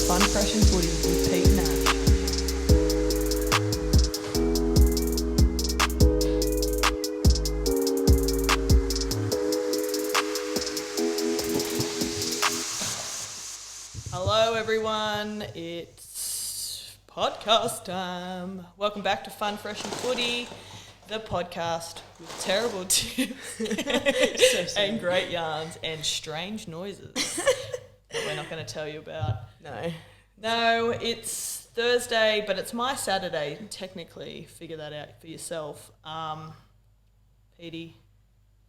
Fun Fresh Footy with Pete and Ash. Hello everyone, it's podcast time. Welcome back to Fun Fresh Footy, the podcast with terrible tips and great yarns and strange noises that we're not going to tell you about. No, it's Thursday, but it's my Saturday, technically. Figure that out for yourself. Petey,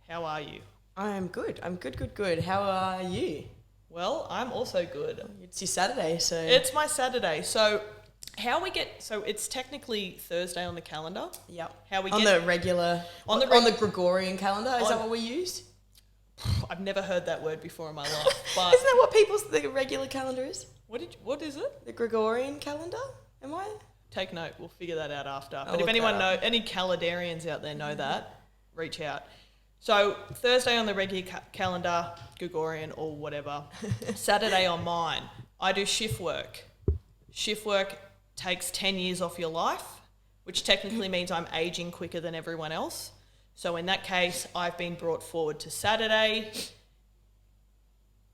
how are you? I'm good. Good. How are you? Well, I'm also good. It's your Saturday, so... It's my Saturday. So it's technically Thursday on the calendar. Yep. On the Gregorian calendar, is that what we use? I've never heard that word before in my life. But isn't that what the regular calendar is? What is it? The Gregorian calendar? Am I? Take note. We'll figure that out after. But if anyone any calendarians out there know that, reach out. So Thursday on the regular calendar, Gregorian or whatever. Saturday on mine. I do shift work. Shift work takes 10 years off your life, which technically means I'm aging quicker than everyone else. So in that case, I've been brought forward to Saturday.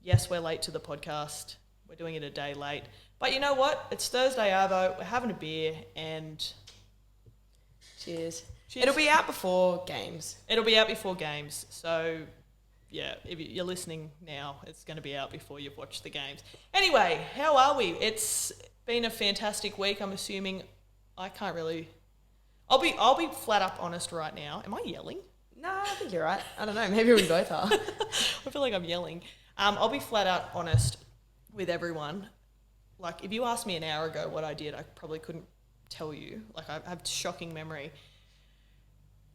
Yes, we're late to the podcast. We're doing it a day late. But you know what? It's Thursday, Arvo. We're having a beer and... Cheers. It'll be out before games. So, yeah, if you're listening now, it's going to be out before you've watched the games. Anyway, how are we? It's been a fantastic week. I'm assuming I can't really... I'll be flat up honest right now. Am I yelling? No, I think you're right. I don't know. Maybe we both are. I feel like I'm yelling. I'll be flat out honest with everyone. Like, if you asked me an hour ago what I did, I probably couldn't tell you. Like, I have shocking memory.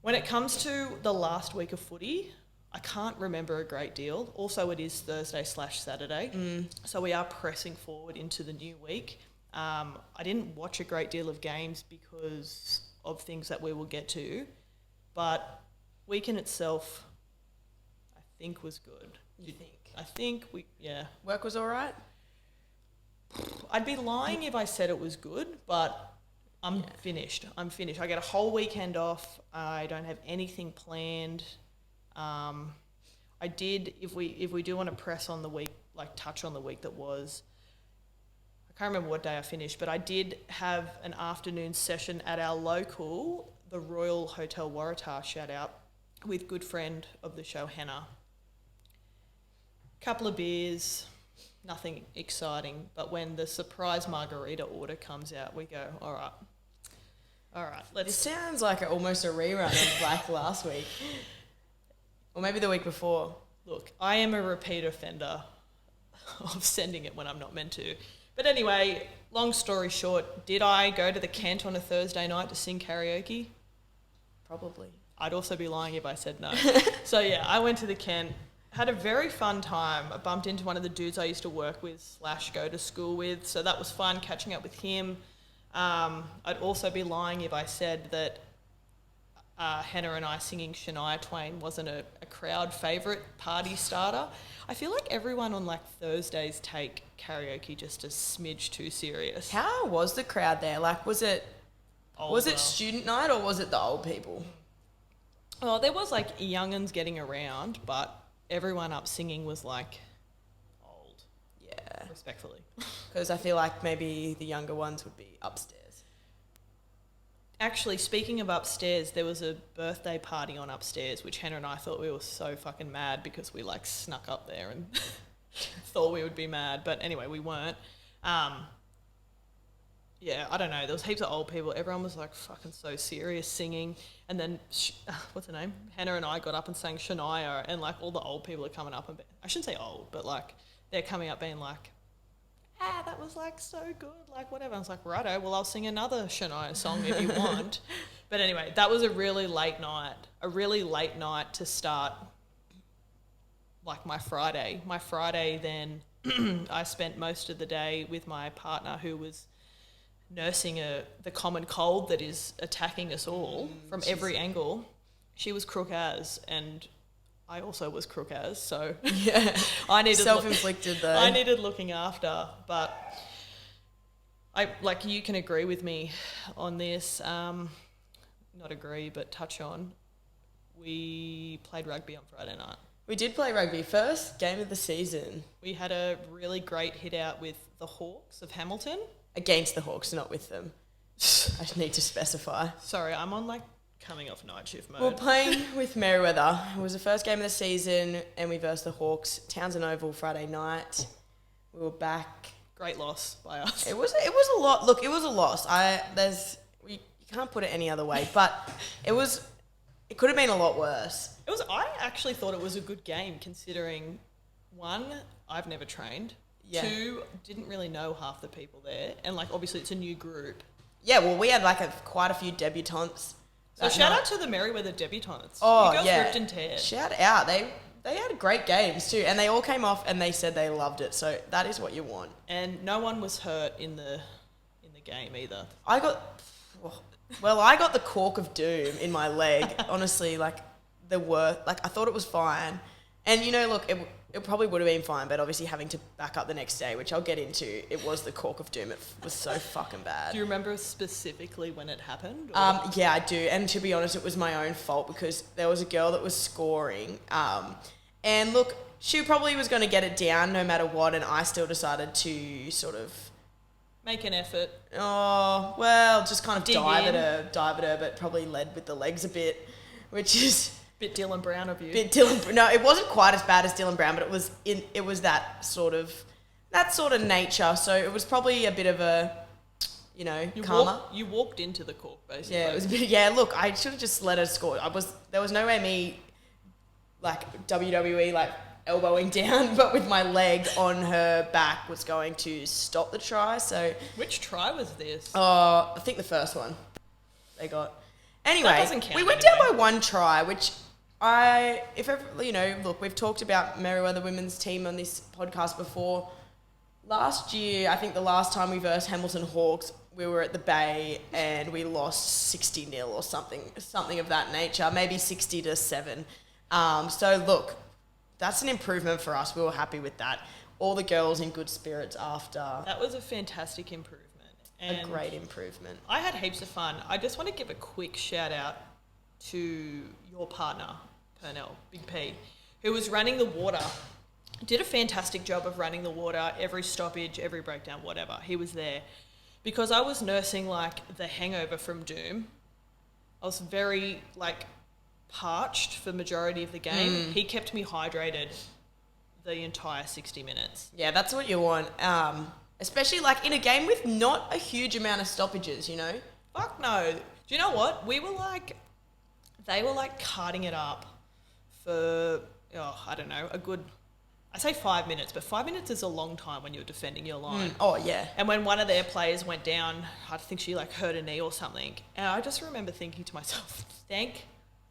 When it comes to the last week of footy, I can't remember a great deal. Also, it is Thursday/Saturday. So we are pressing forward into the new week. I didn't watch a great deal of games because of things that we will get to, but week in itself, I think was good. I think Work was all right? I'd be lying if I said it was good, but I'm finished. I get a whole weekend off. I don't have anything planned. I did, if we do want to press on the week, like touch on the week that was, I can't remember what day I finished, but I did have an afternoon session at our local, the Royal Hotel Waratah, shout out, with good friend of the show, Hannah. Couple of beers, nothing exciting, but when the surprise margarita order comes out, we go, all right, This sounds like almost a rerun of like last week. Or maybe the week before. Look, I am a repeat offender of sending it when I'm not meant to. But anyway, long story short, did I go to the Kent on a Thursday night to sing karaoke? Probably. I'd also be lying if I said no. So yeah, I went to the Kent, had a very fun time. I bumped into one of the dudes I used to work with / go to school with, so that was fun catching up with him. I'd also be lying if I said that Hannah and I singing Shania Twain wasn't a crowd favourite party starter. I feel like everyone on like Thursdays take karaoke just a smidge too serious. How was the crowd there? Like, was it student night or was it the old people? Well, there was like young'uns getting around, but everyone up singing was like old. Yeah. Respectfully. Because I feel like maybe the younger ones would be upstairs. Actually, speaking of upstairs, there was a birthday party on upstairs, which Hannah and I thought we were so fucking mad because we like snuck up there and thought we would be mad. But anyway, we weren't. Yeah, I don't know. There was heaps of old people. Everyone was like fucking so serious singing. And then, what's her name? Hannah and I got up and sang Shania, and like all the old people are coming up and I shouldn't say old, but like they're coming up being like, that was like so good, like whatever. I was like, righto, well I'll sing another Shania song if you want. But anyway, that was a really late night to start like my Friday. My Friday then I spent most of the day with my partner who was nursing the common cold that is attacking us all from every angle. She was crook as, and I also was crook as, so yeah, I needed self-inflicted though. I needed looking after, but You can agree with me on this. Not agree, but touch on. We played rugby on Friday night. We did play rugby. First game of the season. We had a really great hit out with the Hawks of Hamilton. Against the Hawks, not with them. I just need to specify. Sorry, I'm on coming off night shift mode. We're playing with Merewether. It was the first game of the season and we versed the Hawks. Townsend Oval Friday night. We were back. Great loss by us. It was a lot. Look, it was a loss. You can't put it any other way, but it could have been a lot worse. I actually thought it was a good game considering, one, I've never trained. Yeah. Two, didn't really know half the people there. And obviously it's a new group. Yeah, well, we had quite a few debutantes. So shout out to the Merewether debutantes. Oh, you girls yeah. ripped and teared. Shout out. They had great games too. And they all came off and they said they loved it. So that is what you want. And no one was hurt in the game either. I got the cork of doom in my leg. Honestly, I thought it was fine. And, look, it probably would have been fine, but obviously having to back up the next day, which I'll get into, it was the cork of doom. It was so fucking bad. Do you remember specifically when it happened? Yeah, I do. And to be honest, it was my own fault because there was a girl that was scoring. And look, she probably was going to get it down no matter what, and I still decided to sort of... make an effort. Oh, well, just kind of dive at her, but probably led with the legs a bit, which is... Bit Dylan Brown of you. No, it wasn't quite as bad as Dylan Brown, but it was that sort of nature. So it was probably a bit of a, karma. You walked into the cork, basically. Yeah, it was a bit. Yeah, look, I should have just let her score. There was no way me, WWE elbowing down, but with my leg on her back was going to stop the try. So which try was this? I think the first one they got. Anyway, we went down by one try, which look, we've talked about Merewether women's team on this podcast before. Last year, I think the last time we versed Hamilton Hawks, we were at the Bay and we lost 60-0 or something of that nature, maybe 60-7. So look, that's an improvement for us. We were happy with that. All the girls in good spirits after. That was a fantastic improvement. And a great improvement. I had heaps of fun. I just want to give a quick shout out to your partner, Pernell, Big P, who was running the water. Did a fantastic job of running the water, every stoppage, every breakdown, whatever. He was there. Because I was nursing the hangover from Doom. I was very parched for the majority of the game. He kept me hydrated the entire 60 minutes. Yeah, that's what you want. Especially in a game with not a huge amount of stoppages, Fuck no. Do you know what? We were they were carting it up for, I don't know, I say 5 minutes, but 5 minutes is a long time when you're defending your line. Oh, yeah. And when one of their players went down, I think she hurt a knee or something. And I just remember thinking to myself, thank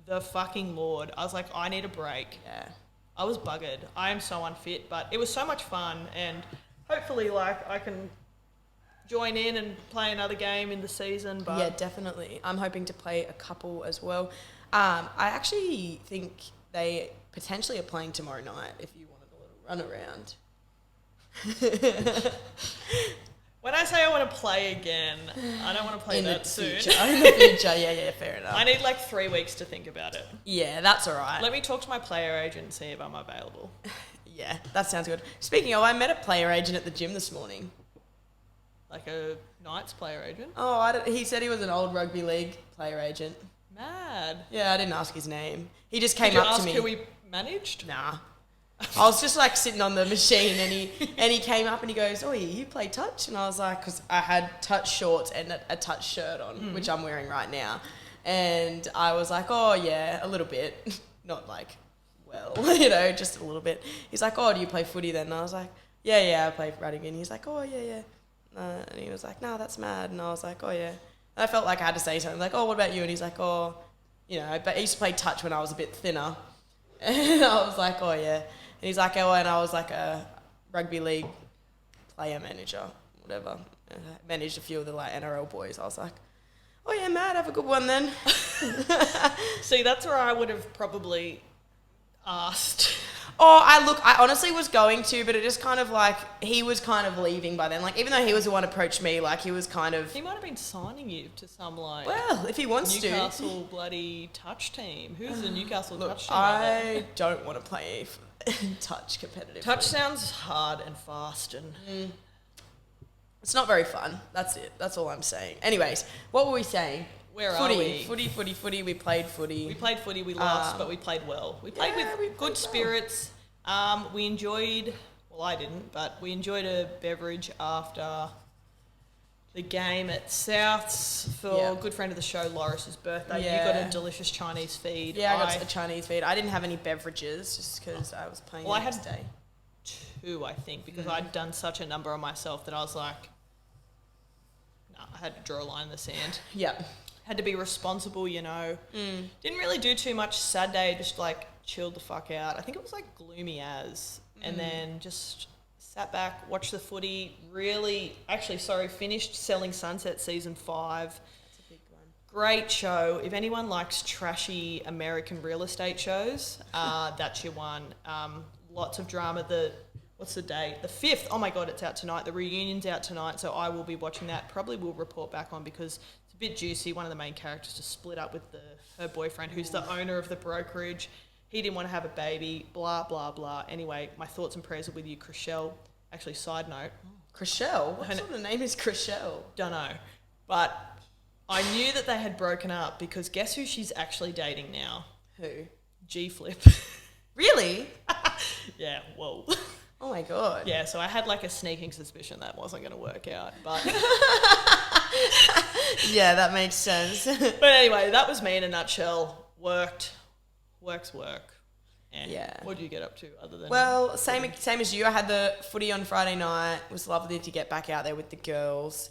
the fucking Lord. I was like, I need a break. Yeah. I was buggered. I am so unfit, but it was so much fun, and hopefully I can join in and play another game in the season. But yeah, definitely. I'm hoping to play a couple as well. I actually think they potentially are playing tomorrow night if you wanted a little run around. When I say I want to play again, I don't want to play that soon. In the future, yeah, fair enough. I need 3 weeks to think about it. Yeah, that's all right. Let me talk to my player agent and see if I'm available. Yeah, that sounds good. Speaking of, I met a player agent at the gym this morning. A Knights player agent? Oh, he said he was an old rugby league player agent. Mad. Yeah, I didn't ask his name. He just came Did you up to me. ask who he managed? Nah. I was just sitting on the machine and he came up and he goes, "Oh, you play touch?" And I was like, because I had touch shorts and a touch shirt on, which I'm wearing right now. And I was like, "Oh, yeah, a little bit." Not just a little bit. He's like, "Oh, do you play footy then?" And I was like, yeah, I play rugby. And he's like, "Oh, yeah." And he was like, "No, that's mad." And I was like, "Oh, yeah." And I felt like I had to say something. Like, "Oh, what about you?" And he's like, "Oh, but I used to play touch when I was a bit thinner." And I was like, "Oh, yeah." And he's like, "Oh," and I was a rugby league player manager, whatever. And I managed a few of the NRL boys. I was like, "Oh, yeah, mad, have a good one then." See, that's where I would have probably asked. I honestly was going to, but it just kind of like, he was kind of leaving by then. Like, even though he was the one who approached me, like, he was kind of... He might have been signing you to some, like... Well, if he wants Newcastle bloody touch team. Who's the Newcastle touch team? I don't want to play touch competitive. Touch sounds hard and fast and... It's not very fun. That's it. That's all I'm saying. Anyways, what were we saying? Where footy, are we? Footy. We played footy. We played footy. We lost, but we played well. We played with good spirits. We enjoyed... Well, I didn't, but we enjoyed a beverage after the game at Souths for a good friend of the show, Loris's birthday. Yeah. You got a delicious Chinese feed. Yeah, I got a Chinese feed. I didn't have any beverages just because I was playing the next day. 2, I think, because I'd done such a number on myself that I was like, no, I had to draw a line in the sand. Yep. Had to be responsible, you know. Didn't really do too much Saturday, just like chilled the fuck out. I think it was like gloomy as, and then just sat back, watched the footy. Finished Selling Sunset season 5. That's a big one. Great show. If anyone likes trashy American real estate shows, that's your one. Lots of drama. What's the date? The 5th. Oh my God, it's out tonight. The reunion's out tonight, so I will be watching that. Probably will report back on because it's a bit juicy. One of the main characters just split up with her boyfriend, who's the owner of the brokerage. He didn't want to have a baby, blah, blah, blah. Anyway, my thoughts and prayers are with you, Chriselle. Actually, side note. Chriselle? What sort of name is Chriselle? Don't know. But I knew that they had broken up because guess who she's actually dating now? Who? G-Flip. Really? Yeah, whoa. Oh my God. Yeah, so I had like a sneaking suspicion that wasn't going to work out, but... Yeah, that makes sense. But anyway, that was me in a nutshell. Work's work. And what did you get up to other than... Well, same as you. I had the footy on Friday night. It was lovely to get back out there with the girls.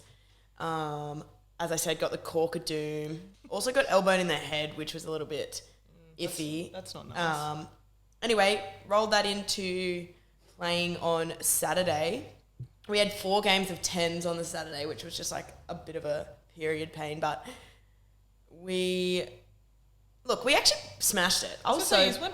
As I said, got the cork of doom. Also got elbowed in the head, which was a little bit iffy. That's not nice. Anyway, rolled that into playing on Saturday. We had 4 games of 10s on the Saturday, which was just like a bit of a period pain, but we actually smashed it.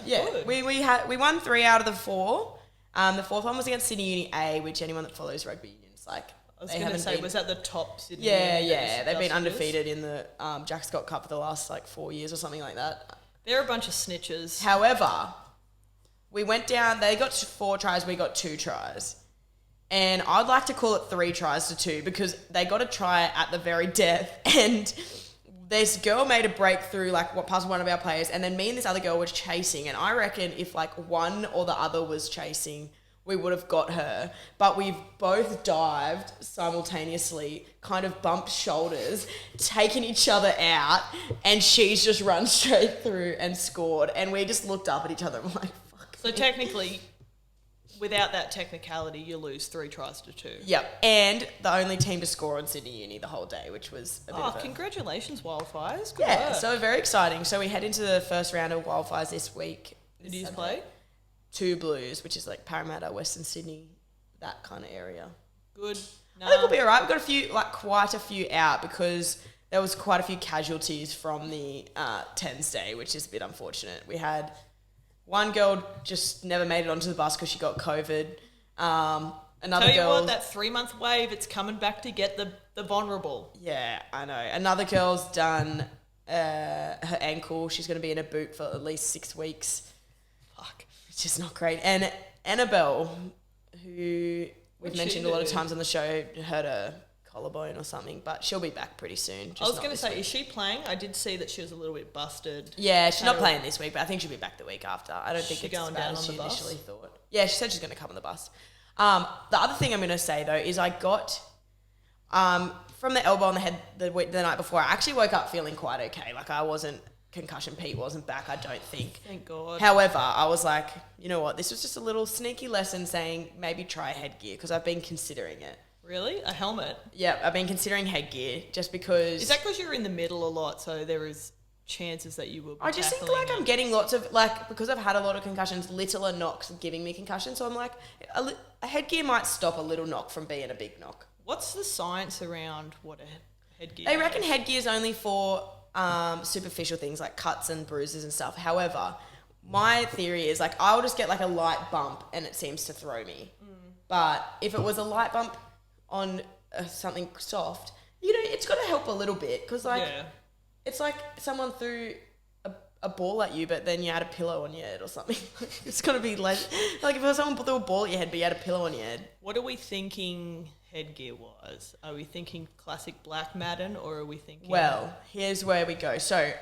Good. We won 3 out of the 4. The 4th one was against Sydney Uni A, which anyone that follows rugby union is like. I was going to say, was that the top Sydney? Yeah. They've been undefeated in the Jack Scott Cup for the last like 4 years or something like that. They're a bunch of snitches. However, we went down. They got 4 tries. We got 2 tries. And I'd like to call it 3 tries to 2 because they got a try at the very death. And this girl made a breakthrough, like what past one of our players. And then me and this other girl were chasing. And I reckon if like one or the other was chasing, we would have got her. But we've both dived simultaneously, kind of bumped shoulders, taken each other out. And she's just run straight through and scored. And we just looked up at each other and were like, fuck. So technically, without that technicality, you lose 3 tries to 2. Yep. And the only team to score on Sydney Uni the whole day, which was a bit of a... Congratulations, Wildfires. Good Yeah, work. so very exciting. So we head into the first round of Wildfires this week. Did you play? 2 Blues, which is like Parramatta, Western Sydney, that kind of area. Good. I think we'll be all right. We've got quite a few out because there was quite a few casualties from the 10s day, which is a bit unfortunate. We had one girl just never made it onto the bus because she got COVID. Another Tell you girl, what, that 3-month wave, it's coming back to get the vulnerable. Yeah, I know. Another girl's done her ankle. She's going to be in a boot for at least 6 weeks. Fuck. Which is not great. And Annabelle, who we've mentioned a lot of times on the show, hurt a collarbone or something, but she'll be back pretty soon. I was going to say, is she playing? I did see that she was a little bit busted. Yeah, she's not playing this week, but I think she'll be back the week after. I don't think it's going as bad down as on she the bus? initially thought. Yeah, she said she's going to come on the bus. The other thing I'm going to say, though, is I got... from the elbow on the head the night before, I actually woke up feeling quite okay. Like, I wasn't... Concussion Pete wasn't back, I don't think. Thank God. However, I was like, you know what? This was just a little sneaky lesson saying maybe try headgear because I've been considering it. Really? A helmet? Yeah, I've been considering headgear just because... Is that because you're in the middle a lot, so there is chances that you will be I just think like I'm getting lots of, like, because I've had a lot of concussions, little are knocks giving me concussions, so I'm like, a headgear might stop a little knock from being a big knock. What's the science around what a headgear They reckon headgear is only for superficial things like cuts and bruises and stuff. However, my theory is like I'll just get like a light bump and it seems to throw me. But if it was a light bump on something soft, it's got to help a little bit because like it's like someone threw a ball at you, but then you had a pillow on your head or something. It's got to be like if someone threw a ball at your head, but you had a pillow on your head. What are we thinking headgear wise? Are we thinking classic black Madden or are we thinking? Well, here's where we go. So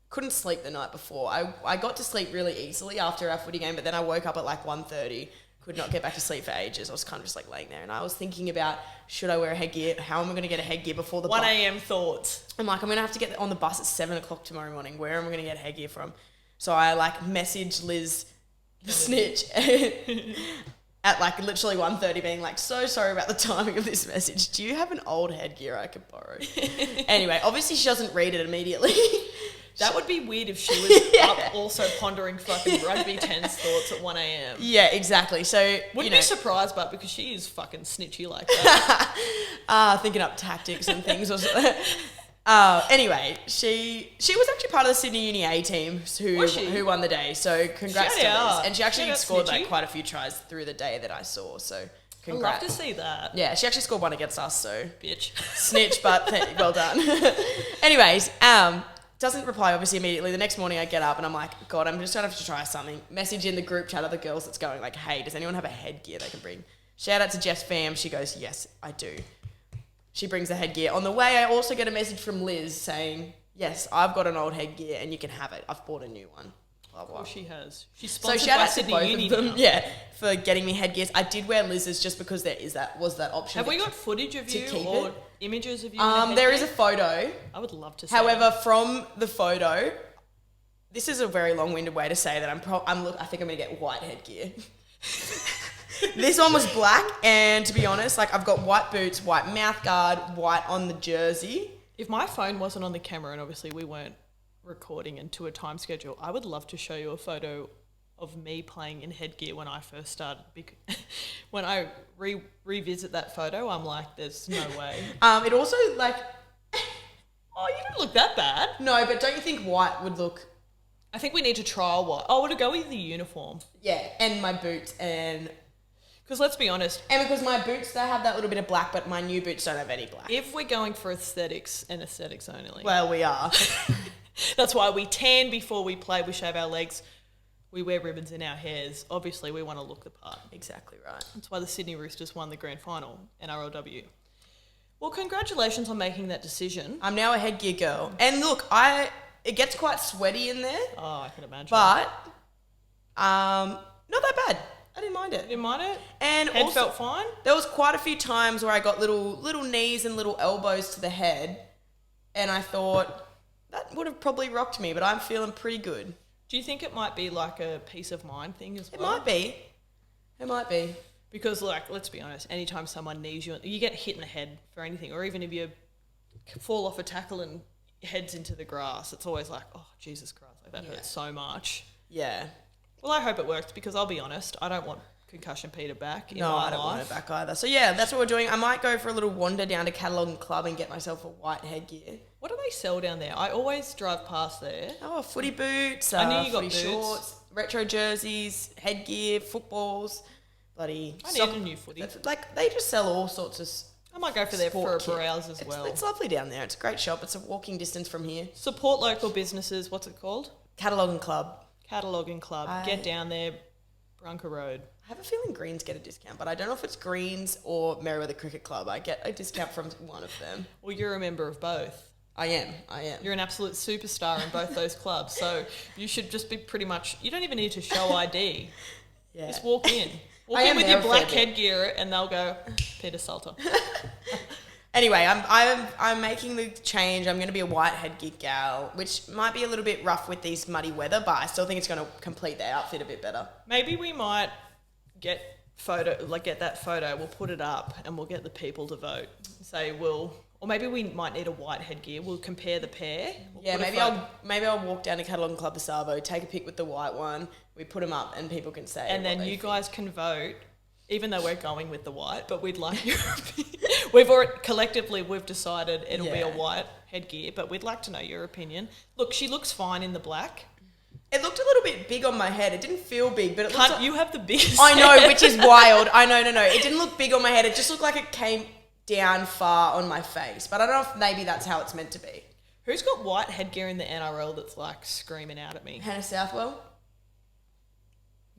couldn't sleep the night before. I got to sleep really easily after our footy game, but then I woke up at like 1:30. Could not get back to sleep for ages. I was kind of just like laying there and I was thinking about, should I wear a headgear? How am I going to get a headgear before the 1 a.m. thoughts. I'm like, I'm going to have to get on the bus at 7 o'clock tomorrow morning. Where am I going to get headgear from? So I like messaged Liz, the snitch, at like literally 1:30 being like, so sorry about the timing of this message. Do you have an old headgear I could borrow? Anyway, obviously she doesn't read it immediately. That would be weird if she was up also pondering fucking rugby 10's thoughts at 1 a.m. Yeah, exactly. So wouldn't be surprised, but because she is fucking snitchy like that. Thinking up tactics and things. Anyway, she was actually part of the Sydney Uni A team who won the day. So congrats to Liz. And she actually scored like quite a few tries through the day that I saw. So congrats. I'd love to see that. Yeah, she actually scored one against us. So bitch, snitch, but well done. Anyways, doesn't reply obviously immediately. The next morning I get up and I'm like, God, I'm just going to have to try something. Message in the group chat of the girls that's going like, hey, does anyone have a headgear they can bring? Shout out to Jess Fam. She goes, yes, I do. She brings the headgear. On the way, I also get a message from Liz saying, yes, I've got an old headgear and you can have it. I've bought a new one. Blah, blah. Of course she has. She's sponsored so shout by out Sydney to both Uni of them, now. for getting me headgears. I did wear Liz's just because there was that option. Have we got footage of you or images of you? There is a photo. I would love to see. However, from the photo, this is a very long-winded way to say that I think I'm gonna get white headgear. This one was black, and to be honest, like I've got white boots, white mouth guard, white on the jersey. If my phone wasn't on the camera, and obviously we weren't recording into a time schedule, I would love to show you a photo of me playing in headgear when I first started. When I revisit that photo, I'm like, there's no way. It also like, oh, you don't look that bad. No, but don't you think white would look? I think we need to trial white. Oh, would it go with the uniform? Yeah, and my boots and. Because let's be honest. And because my boots, they have that little bit of black, but my new boots don't have any black. If we're going for aesthetics and aesthetics only. Well, we are. That's why we tan before we play. We shave our legs. We wear ribbons in our hairs. Obviously, we want to look the part. Exactly right. That's why the Sydney Roosters won the grand final, NRLW. Well, congratulations on making that decision. I'm now a headgear girl. And look, it gets quite sweaty in there. Oh, I can imagine. But, not that bad. I didn't mind it. You didn't mind it? And head also, felt fine? There was quite a few times where I got little knees and little elbows to the head. And I thought, that would have probably rocked me, but I'm feeling pretty good. Do you think it might be like a peace of mind thing as well? It might be. It might be. Because, like, let's be honest, anytime someone knees you, you get hit in the head for anything, or even if you fall off a tackle and heads into the grass, it's always like, oh, Jesus Christ, like that hurts so much. Yeah. Well, I hope it worked because I'll be honest, I don't want Concussion Peter back in my life. No, I don't want it back either. So, yeah, that's what we're doing. I might go for a little wander down to Catalogue and Club and get myself a white headgear. What do they sell down there? I always drive past there. Oh, footy boots, I knew you got footy boots. shorts, retro jerseys, headgear, footballs, bloody... I need a new footy. Like, they just sell all sorts of... I might go for there for a browse as well. It's lovely down there. It's a great shop. It's a walking distance from here. Support local businesses. What's it called? Catalogue and Club. Catalogue and Club. Get down there, Brunker Road. I have a feeling Greens get a discount, but I don't know if it's Greens or Merriweather Cricket Club. I get a discount from one of them. Well, you're a member of both. I am. You're an absolute superstar in both those clubs. So you should just be pretty much... You don't even need to show ID. Yeah. Just walk in. Walk in with your black headgear and they'll go, Peter Salter. Anyway, I'm making the change. I'm going to be a white headgear gal, which might be a little bit rough with these muddy weather, but I still think it's going to complete the outfit a bit better. Maybe we might get that photo. We'll put it up and we'll get the people to vote. Or maybe we might need a white headgear. We'll compare the pair. Maybe I'll walk down to Catalogue and Club the Savo, take a pic with the white one. We put them up and people can say. And then you guys can vote, even though we're going with the white. But we'd like your opinion. We've decided it'll be a white headgear, but we'd like to know your opinion. Look, she looks fine in the black. It looked a little bit big on my head. It didn't feel big, but it looked You have the biggest I know, head. which is wild. I know, no. It didn't look big on my head. It just looked like it came down far on my face. But I don't know if maybe that's how it's meant to be. Who's got white headgear in the NRL that's like screaming out at me? Hannah Southwell?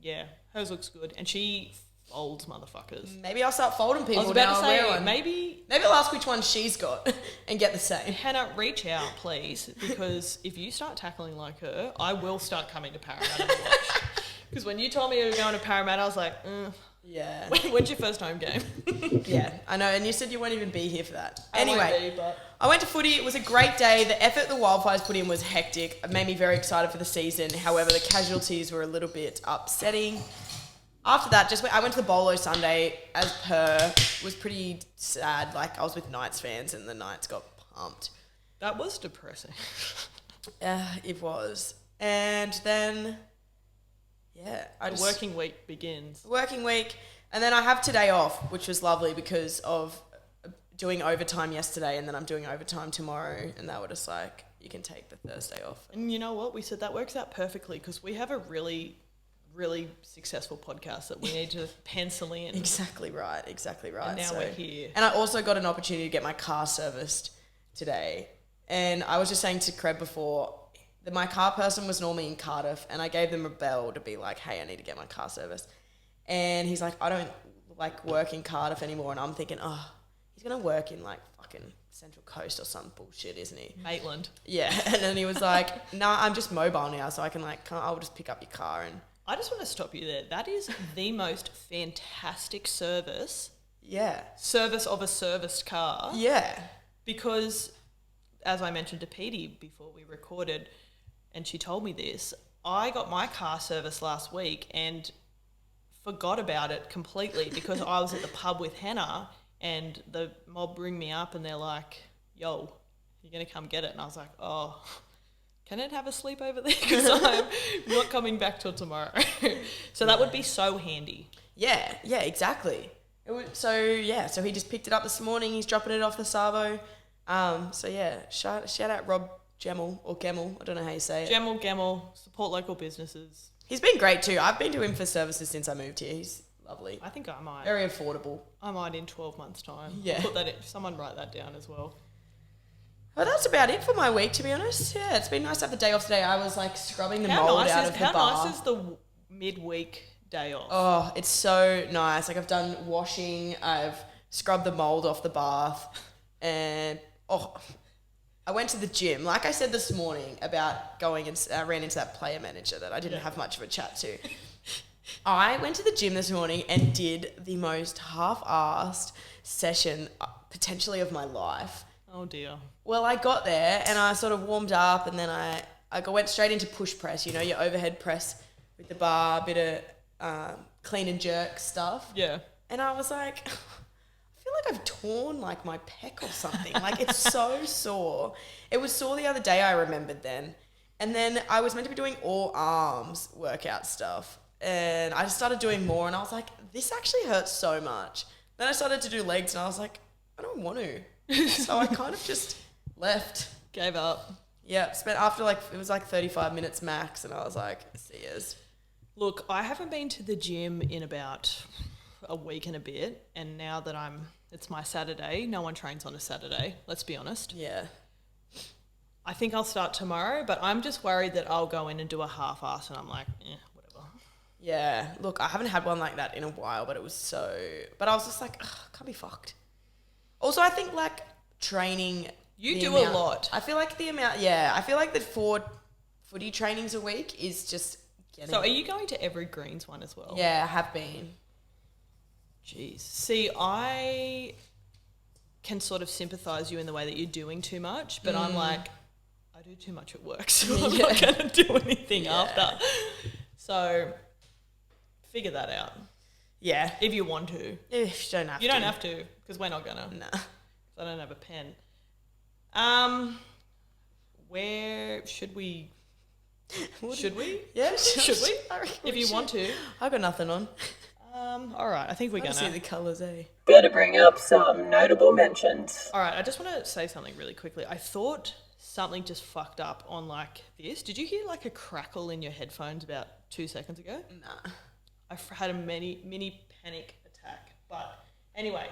Yeah, hers looks good. And she folds motherfuckers. Maybe I'll start folding people. I was about now to wear say, one. maybe I'll ask which one she's got and get the same. Hannah, reach out, please, because if you start tackling like her, I will start coming to Parramatta to watch. Because when you told me you were going to Parramatta, I was like, Yeah. When's your first home game? Yeah, I know. And you said you won't even be here for that. I won't Anyway, be, but I went to footy. It was a great day. The effort the Wildfires put in was hectic. It made me very excited for the season. However, the casualties were a little bit upsetting. After that, I went to the Bolo Sunday as per. It was pretty sad. Like, I was with Knights fans and the Knights got pumped. that was depressing. It was. And then, The working week begins. working week. And then I have today off, which was lovely because of doing overtime yesterday, and then I'm doing overtime tomorrow, and they were just like, you can take the Thursday off. And you know what? We said that works out perfectly because we have a really, really successful podcast that we need to pencil in. Exactly right. And now we're here. And I also got an opportunity to get my car serviced today. And I was just saying to Craig before, that my car person was normally in Cardiff, and I gave them a bell to be like, hey, I need to get my car serviced. And he's like, I don't like work in Cardiff anymore. And I'm thinking, he's going to work in like fucking Central Coast or some bullshit, isn't he? Maitland. Yeah. And then he was like, nah, I'm just mobile now, so I can I'll just pick up your car. And I just want to stop you there. That is the most fantastic service of a serviced car. Yeah. Because, as I mentioned to Petey before we recorded, and she told me this, I got my car service last week and forgot about it completely because I was at the pub with Hannah and the mob ring me up and they're like, yo, you're going to come get it? And I was like, oh, can it have a sleepover there? Because I'm not coming back till tomorrow. So that would be so handy. Yeah, exactly. So he just picked it up this morning. He's dropping it off the Savo. Shout out Rob Gemmell or Gemmell. I don't know how you say it. Gemmell, support local businesses. He's been great too. I've been to him for services since I moved here. He's lovely. I think I might. Very affordable. I might in 12 months' time. Yeah. Someone write that down as well. Well, that's about it for my week, to be honest. Yeah, it's been nice to have the day off today. I was like scrubbing the mold out of the bar. How nice is the midweek day off? Oh, it's so nice. Like, I've done washing, I've scrubbed the mold off the bath, and I went to the gym. Like I said this morning about going and I ran into that player manager that I didn't have much of a chat to. I went to the gym this morning and did the most half-assed session potentially of my life. Oh dear. Well, I got there and I sort of warmed up, and then I went straight into push press, your overhead press with the bar, a bit of clean and jerk stuff. Yeah. And I was like, I feel like I've torn like my pec or something. Like, it's so sore. It was sore the other day, I remembered then. And then I was meant to be doing all arms workout stuff. And I just started doing more, and I was like, this actually hurts so much. Then I started to do legs, and I was like, I don't want to. So I kind of just left. Gave up. Yeah, spent after it was like 35 minutes max, and I was like, see yous. Look, I haven't been to the gym in about a week and a bit, and now that it's my Saturday, no one trains on a Saturday, let's be honest. Yeah. I think I'll start tomorrow, but I'm just worried that I'll go in and do a half-ass, and I'm like, whatever. Yeah, look, I haven't had one like that in a while, but I was just like, can't be fucked. Also, I think like training. You do a lot. I feel like the 4 footy trainings a week is just getting. So are you going to every Greens one as well? Yeah, I have been. Jeez. See, I can sort of sympathise you in the way that you're doing too much, but I'm like, I do too much at work, so I'm not going to do anything after. So figure that out. Yeah. If you want to. If you don't have to. You don't have to, because we're not going to. Nah. I don't have a pen. Where should we? Should we? Yeah, Should we? I reckon If we you should. want to. I've got nothing on. All right. I think we're I going see to. the colours, eh? Gotta bring up some notable mentions. All right. I just want to say something really quickly. I thought something just fucked up on like this. Did you hear like a crackle in your headphones about 2 seconds ago? Nah. I had a mini panic attack. But anyway,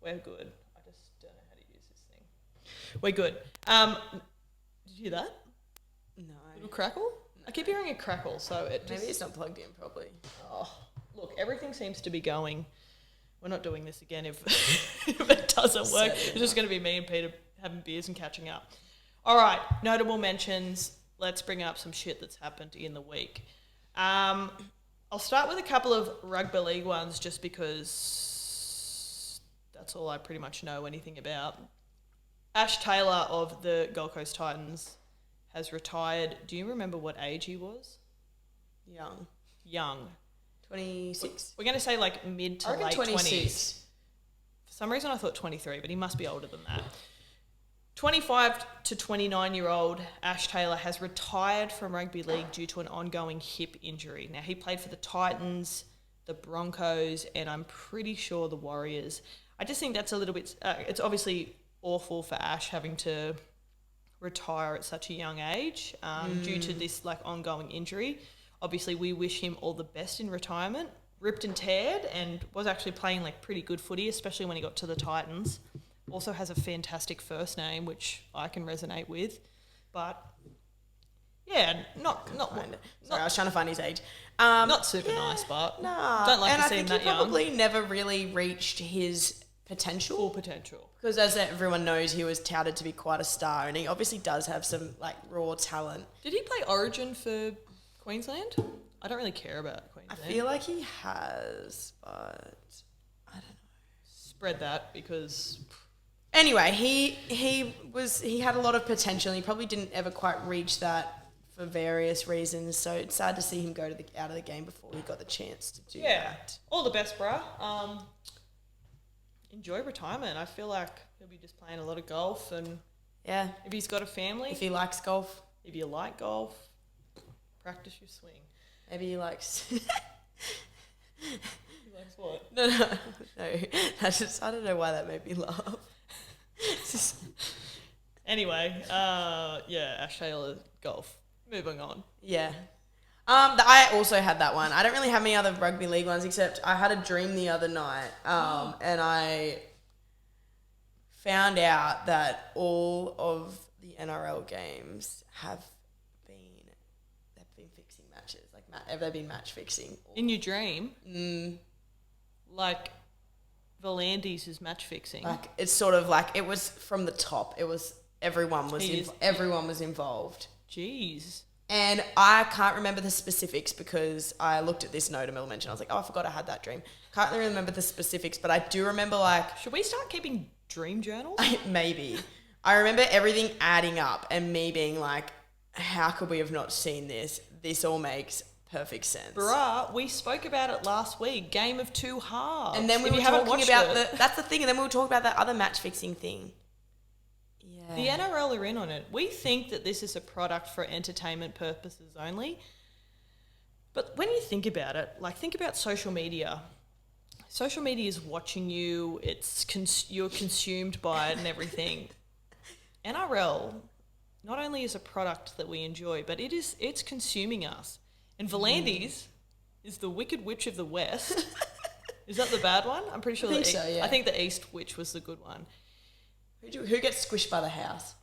we're good. I just don't know how to use this thing. We're good. Did you hear that? No. Little crackle? No. I keep hearing a crackle, so it just... Maybe it's not plugged in properly. Oh, look, everything seems to be going. We're not doing this again if, if it doesn't work. It's just going to be me and Peter having beers and catching up. All right, notable mentions. Let's bring up some shit that's happened in the week. I'll start with a couple of rugby league ones just because that's all I pretty much know anything about. Ash Taylor of the Gold Coast Titans has retired. Do you remember what age he was? Young. 26. We're going to say like mid to late 20s. For some reason I thought 23, but he must be older than that. 25 to 29-year-old Ash Taylor has retired from rugby league due to an ongoing hip injury. Now, he played for the Titans, the Broncos, and I'm pretty sure the Warriors. I just think that's a little bit... it's obviously awful for Ash having to retire at such a young age due to this like ongoing injury. Obviously, we wish him all the best in retirement. Ripped and teared and was actually playing like pretty good footy, especially when he got to the Titans. Also has a fantastic first name, which I can resonate with. But, yeah, not Sorry, I was trying to find his age. Not super nice, but don't like to see him that young. And I think he probably never really reached his potential. Full potential. Because as everyone knows, he was touted to be quite a star, and he obviously does have some like raw talent. Did he play Origin for Queensland? I don't really care about Queensland. I feel like he has, but I don't know. Spread that because... Anyway, he had a lot of potential. He probably didn't ever quite reach that for various reasons. So it's sad to see him go out of the game before he got the chance to do that. All the best, bruh. Enjoy retirement. I feel like he'll be just playing a lot of golf, and if he's got a family, if he likes golf, if you like golf, practice your swing. Maybe he likes. He likes what? No. I don't know why that made me laugh. Anyway, Ash Taylor golf. Moving on. Yeah. I also had that one. I don't really have any other rugby league ones except I had a dream the other night, and I found out that all of the NRL games have been fixing matches. Like they've been match fixing. In your dream? Like Volandis is match fixing. Like it's sort of like it was from the top. It was everyone was involved. Jeez. And I can't remember the specifics because I looked at this notable mention. I was like, oh, I forgot I had that dream. Can't really remember the specifics, but I do remember like... Should we start keeping dream journals? Maybe. I remember everything adding up and me being like, how could we have not seen this? This all makes perfect sense. Bruh, we spoke about it last week. Game of two halves. And then we were talking about that's the thing. And then we were talking about that other match fixing thing. The NRL are in on it. We think that this is a product for entertainment purposes only. But when you think about it, like think about social media. Social media is watching you. You're consumed by it and everything. NRL not only is a product that we enjoy, but it's consuming us. And Volandis is the Wicked Witch of the West. Is that the bad one? I'm pretty sure. I think so, yeah. I think the East Witch was the good one. Who gets squished by the house?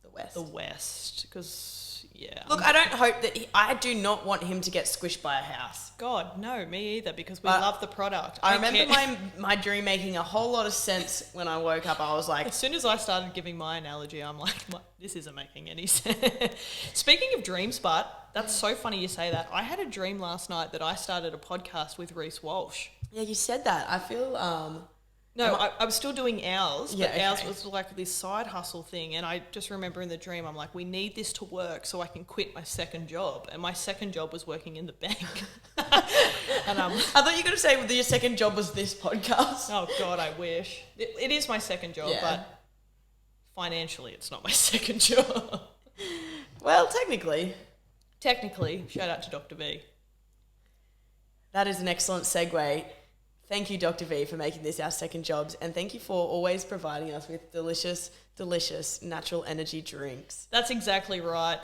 The West. The West, because Look, I don't hope that I do not want him to get squished by a house. God, no, me either, because we love the product. I remember my dream making a whole lot of sense when I woke up. I was like... As soon as I started giving my analogy, I'm like, this isn't making any sense. Speaking of dreams, but that's so funny you say that. I had a dream last night that I started a podcast with Reece Walsh. Yeah, you said that. I feel... No, I was still doing ours, but okay. ours was like this side hustle thing. And I just remember in the dream, I'm like, we need this to work so I can quit my second job. And my second job was working in the bank. And I thought you were going to say your second job was this podcast. Oh, God, I wish. It is my second job, but financially it's not my second job. Well, technically. Technically, shout out to Dr. V. That is an excellent segue Thank you, Dr. V, for making this our second jobs. And thank you for always providing us with delicious, delicious natural energy drinks. That's exactly right.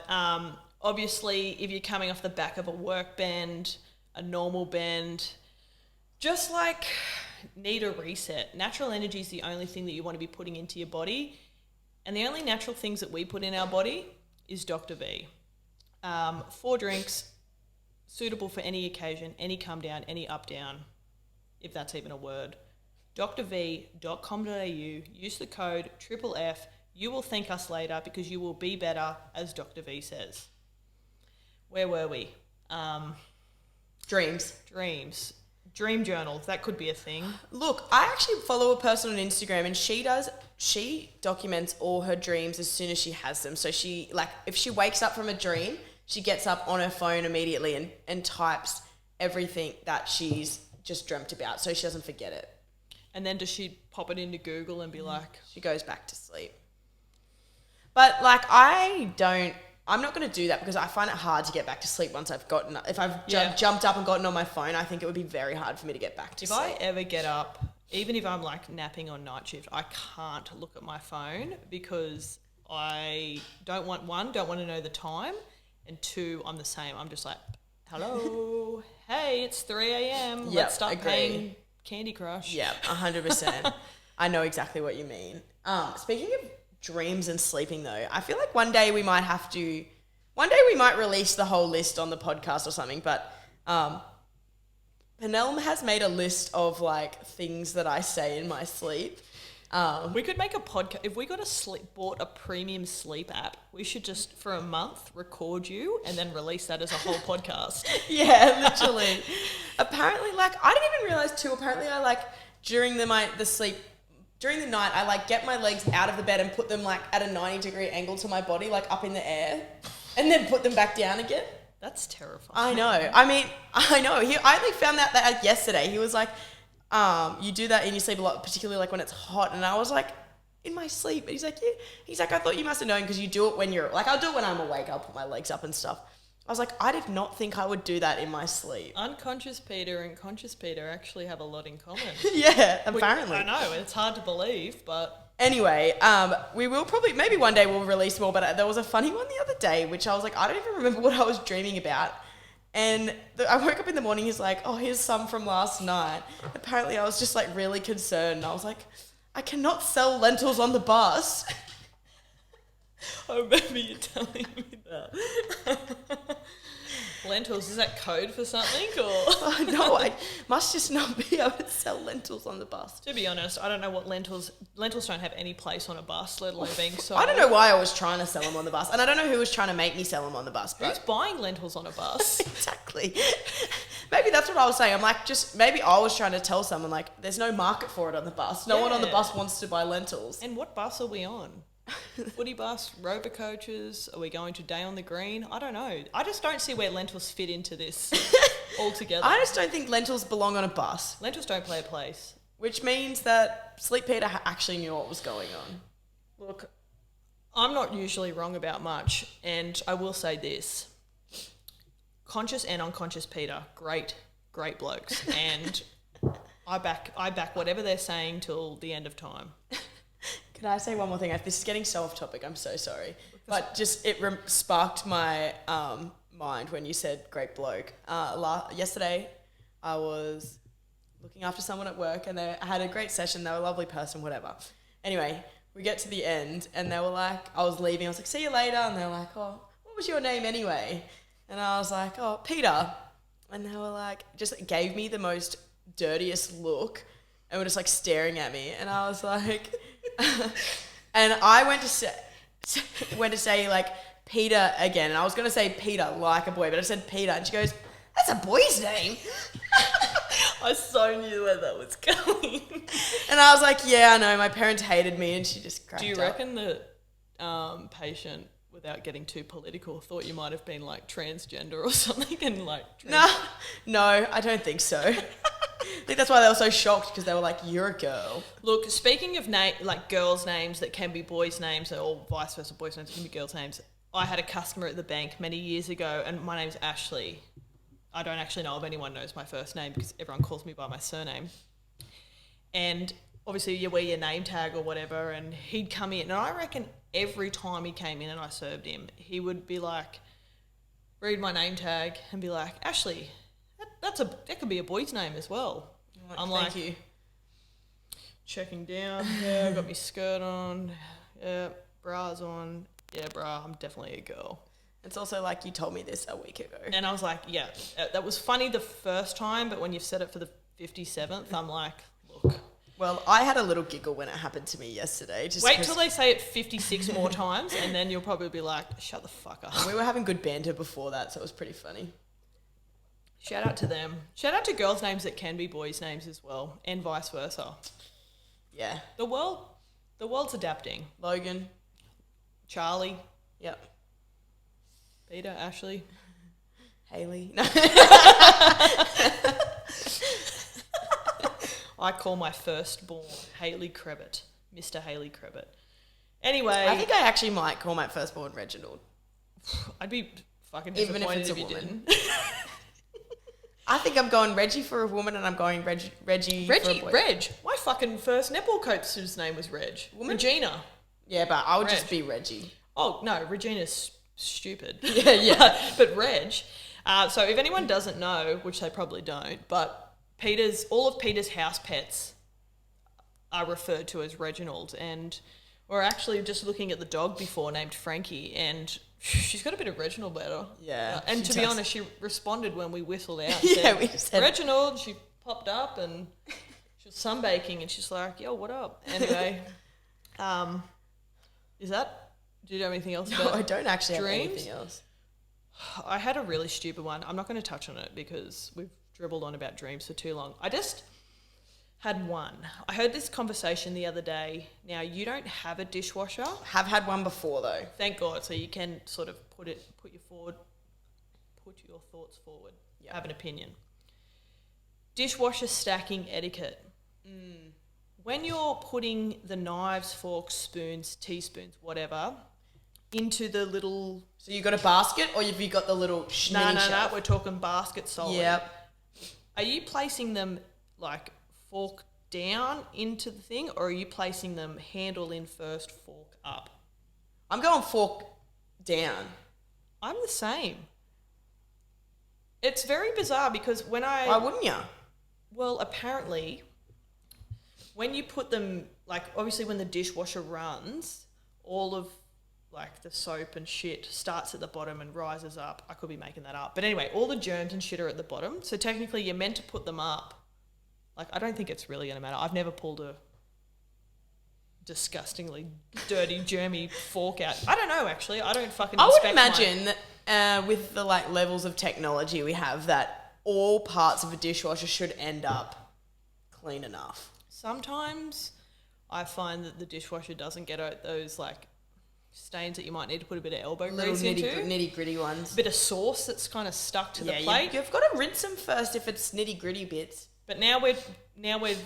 Obviously, if you're coming off the back of a work bend, a normal bend, just like need a reset. Natural energy is the only thing that you want to be putting into your body. And the only natural things that we put in our body is Dr. V. 4 drinks, suitable for any occasion, any come down, any up down, if that's even a word. drv.com.au, use the code FFF. You will thank us later because you will be better, as Dr. V says. Where were we? Dreams. Dream journal, that could be a thing. Look, I actually follow a person on Instagram and she documents all her dreams as soon as she has them. So she, like, if she wakes up from a dream, she gets up on her phone immediately and types everything that she's just dreamt about so she doesn't forget it. And then does she pop it into Google and be like... She goes back to sleep. But, like, I'm not going to do that because I find it hard to get back to sleep once I've gotten... If I've jumped up and gotten on my phone, I think it would be very hard for me to get back to sleep. If I ever get up, even if I'm, like, napping on night shift, I can't look at my phone because I don't want to know the time, and 2, I'm the same. I'm just like, hello, hey, it's 3 a.m. Let's start playing Candy Crush. Yeah, 100%. I know exactly what you mean. Speaking of dreams and sleeping though, I feel like one day we might release the whole list on the podcast or something, but Penelm has made a list of like things that I say in my sleep. We could make a podcast. If we bought a premium sleep app, we should just for a month record you and then release that as a whole podcast. Yeah, literally. Apparently, like, I didn't even realize too, apparently I like during the night I like get my legs out of the bed and put them like at a 90-degree angle to my body, like up in the air, and then put them back down again. That's terrifying. I know. I mean, I know. I only found that out yesterday. He was like, you do that in your sleep a lot, particularly like when it's hot. And I was like, in my sleep. And he's like, yeah. He's like, I thought you must have known because you do it when you're, like, I'll do it when I'm awake. I'll put my legs up and stuff. I was like, I did not think I would do that in my sleep. Unconscious Peter and conscious Peter actually have a lot in common. Yeah, apparently. I know, it's hard to believe, but... Anyway, we will probably, maybe one day we'll release more, but there was a funny one the other day, which I was like, I don't even remember what I was dreaming about. And I woke up in the morning, he's like, oh, here's some from last night. Apparently I was just like really concerned. I was like, I cannot sell lentils on the bus. I remember you telling me that. Lentils, is that code for something or? No, I must just not be able to sell lentils on the bus. To be honest, I don't know what lentils don't have any place on a bus, let alone being sold. I don't know why I was trying to sell them on the bus, and I don't know who was trying to make me sell them on the bus. But who's buying lentils on a bus? Exactly. Maybe that's what I was saying. I'm like, maybe I was trying to tell someone like, there's no market for it on the bus. No one on the bus wants to buy lentils. And what bus are we on? Footy bus, rover coaches, are we going to Day on the Green? I don't know. I just don't see where lentils fit into this altogether. I just don't think lentils belong on a bus. Lentils don't play a place. Which means that Sleep Peter actually knew what was going on. Look, I'm not usually wrong about much, and I will say this. Conscious and unconscious Peter, great blokes. And I back whatever they're saying till the end of time. Can I say one more thing? This is getting so off topic. I'm so sorry. But just it sparked my mind when you said great bloke. Yesterday, I was looking after someone at work and I had a great session. They were a lovely person, whatever. Anyway, we get to the end and they were like, I was leaving. I was like, see you later. And they were like, oh, what was your name anyway? And I was like, oh, Peter. And they were like, just gave me the most dirtiest look and were just like staring at me. And I was like... and I went to say like Peter again, and I was going to say Peter like a boy, but I said Peter, and she goes, that's a boy's name. I so knew where that was going. And I was like, yeah, I know, my parents hated me, and she just cracked up. Do you reckon the patient, without getting too political, thought you might have been like transgender or something? And like No, I don't think so. I think that's why they were so shocked, because they were like, you're a girl. Look, speaking of like girls' names that can be boys' names, or vice versa, boys' names can be girls' names. I had a customer at the bank many years ago, and my name's Ashley. I don't actually know if anyone knows my first name because everyone calls me by my surname. And obviously you wear your name tag or whatever, and he'd come in, and I reckon every time he came in and I served him, he would be like, read my name tag and be like, Ashley, that could be a boy's name as well. I'm Thank like, you. checking down, yeah, I've got my skirt on, yeah, bra's on, yeah, bra, I'm definitely a girl. It's also like you told me this a week ago. And I was like, yeah, that was funny the first time, but when you've said it for the 57th, I'm like, look. Well, I had a little giggle when it happened to me yesterday. Wait till they say it 56 more times, and then you'll probably be like, shut the fuck up. We were having good banter before that, so it was pretty funny. Shout out to them. Shout out to girls' names that can be boys' names as well, and vice versa. Yeah. The world's adapting. Logan. Charlie. Yep. Peter, Ashley. Haley. No. I call my firstborn Haley Crevitt, Mr. Haley Crevitt. Anyway. I think I actually might call my firstborn Reginald. I'd be fucking Even disappointed if it's if a you woman. didn't. I think I'm going Reggie for a woman and I'm going Reggie for a boy. Reg. My fucking first netball coach's name was Reg. Woman? Regina. Yeah, but I would Reg. just be Reggie. Oh, no, Regina's stupid. Yeah. But Reg. So if anyone doesn't know, which they probably don't, but all of Peter's house pets are referred to as Reginald, and we're actually just looking at the dog before named Frankie, and she's got a bit of Reginald better. Yeah. And she to be does. honest, she responded when we whistled out. Yeah, we said Reginald. She popped up and she was sunbaking, and she's like, "Yo, what up?" Anyway, is that? Do you have anything else? No, about I don't actually dreams? have anything else. I had a really stupid one. I'm not going to touch on it because we've dribbled on about dreams for too long. I just had one. I heard this conversation the other day. Now, you don't have a dishwasher. Have had one before though. Thank God. So you can sort of put your thoughts forward. Yep. Have an opinion. Dishwasher stacking etiquette. When you're putting the knives, forks, spoons, teaspoons, whatever, into the little... So you got a basket or have you got the little mini No, shelf? we're talking basket solid. Yep. Are you placing them like fork down into the thing, or are you placing them handle in first, fork up? I'm going fork down. I'm the same. It's very bizarre because when Why wouldn't you? Well, apparently, when you put them, like, obviously when the dishwasher runs, all of, like, the soap and shit starts at the bottom and rises up. I could be making that up. But anyway, all the germs and shit are at the bottom. So technically you're meant to put them up. Like, I don't think it's really going to matter. I've never pulled a disgustingly dirty, germy fork out. I don't know, actually. I don't fucking I would inspect imagine that with the, like, levels of technology we have that all parts of a dishwasher should end up clean enough. Sometimes I find that the dishwasher doesn't get out those, like, stains that you might need to put a bit of elbow Little grease into. nitty gritty ones. A bit of sauce that's kind of stuck to the plate. You've got to rinse them first if it's nitty gritty bits. But now we've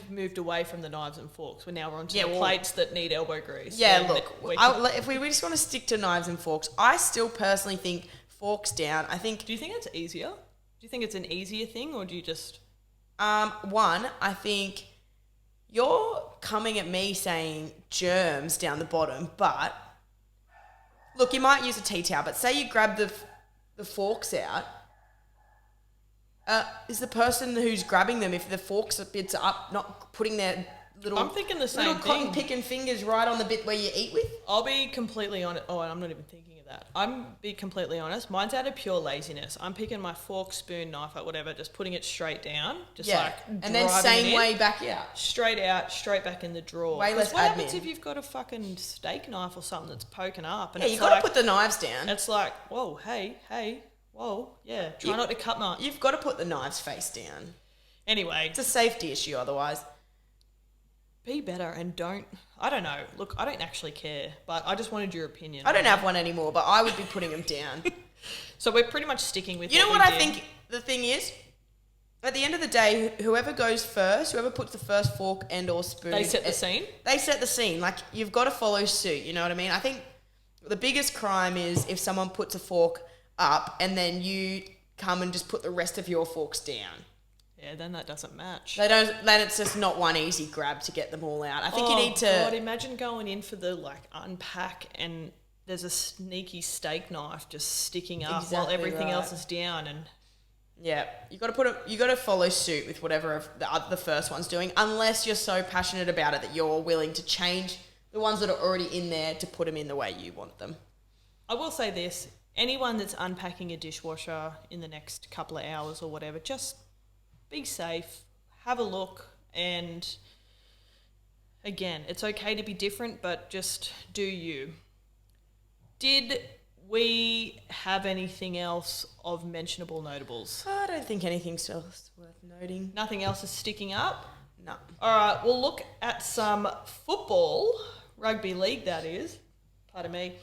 moved away from the knives and forks. We're onto the well, plates that need elbow grease. Yeah, And look, if we just want to stick to knives and forks, I still personally think forks down. I think. Do you think it's easier? Do you think it's an easier thing, or do you just? One, I think you're coming at me saying germs down the bottom, but look, you might use a tea towel, but say you grab the forks out. Is the person who's grabbing them, if the forks bits are up, not putting their little... I'm thinking the same little cotton thing. picking fingers right on the bit where you eat with? I'll be completely honest. Oh, I'm not even thinking of that. I'm be completely honest. Mine's out of pure laziness. I'm picking my fork, spoon, knife, whatever, just putting it straight down, just like and then driving same it in, way back out. straight out, straight back in the drawer. Way 'Cause less what happens admin. if you've got a fucking steak knife or something that's poking up? And Yeah, it's you got to like, put the knives down. It's like, whoa, hey, whoa, yeah. Try not to cut my... You've got to put the knives face down. Anyway, It's a safety issue otherwise. be better and don't... I don't know. Look, I don't actually care, but I just wanted your opinion. I don't have one anymore, but I would be putting them down. So we're pretty much sticking with You know we what I did. think the thing is? At the end of the day, whoever goes first, whoever puts the first fork and or spoon... They set the scene? They set the scene. Like, you've got to follow suit, you know what I mean? I think the biggest crime is if someone puts a fork up and then you come and just put the rest of your forks down. Yeah, then that doesn't match. They don't. Then it's just not one easy grab to get them all out. I think you need to. God, imagine going in for the unpack and there's a sneaky steak knife just sticking up while everything else is down, and yeah, you got to follow suit with whatever the first one's doing, unless you're so passionate about it that you're willing to change the ones that are already in there to put them in the way you want them. I will say this: anyone that's unpacking a dishwasher in the next couple of hours or whatever, just be safe, have a look, and again, it's okay to be different, but just do you. Did we have anything else of mentionable notables? I don't think anything's else worth noting. Nothing else is sticking up? No. All right, we'll look at some football, rugby league that is, pardon me.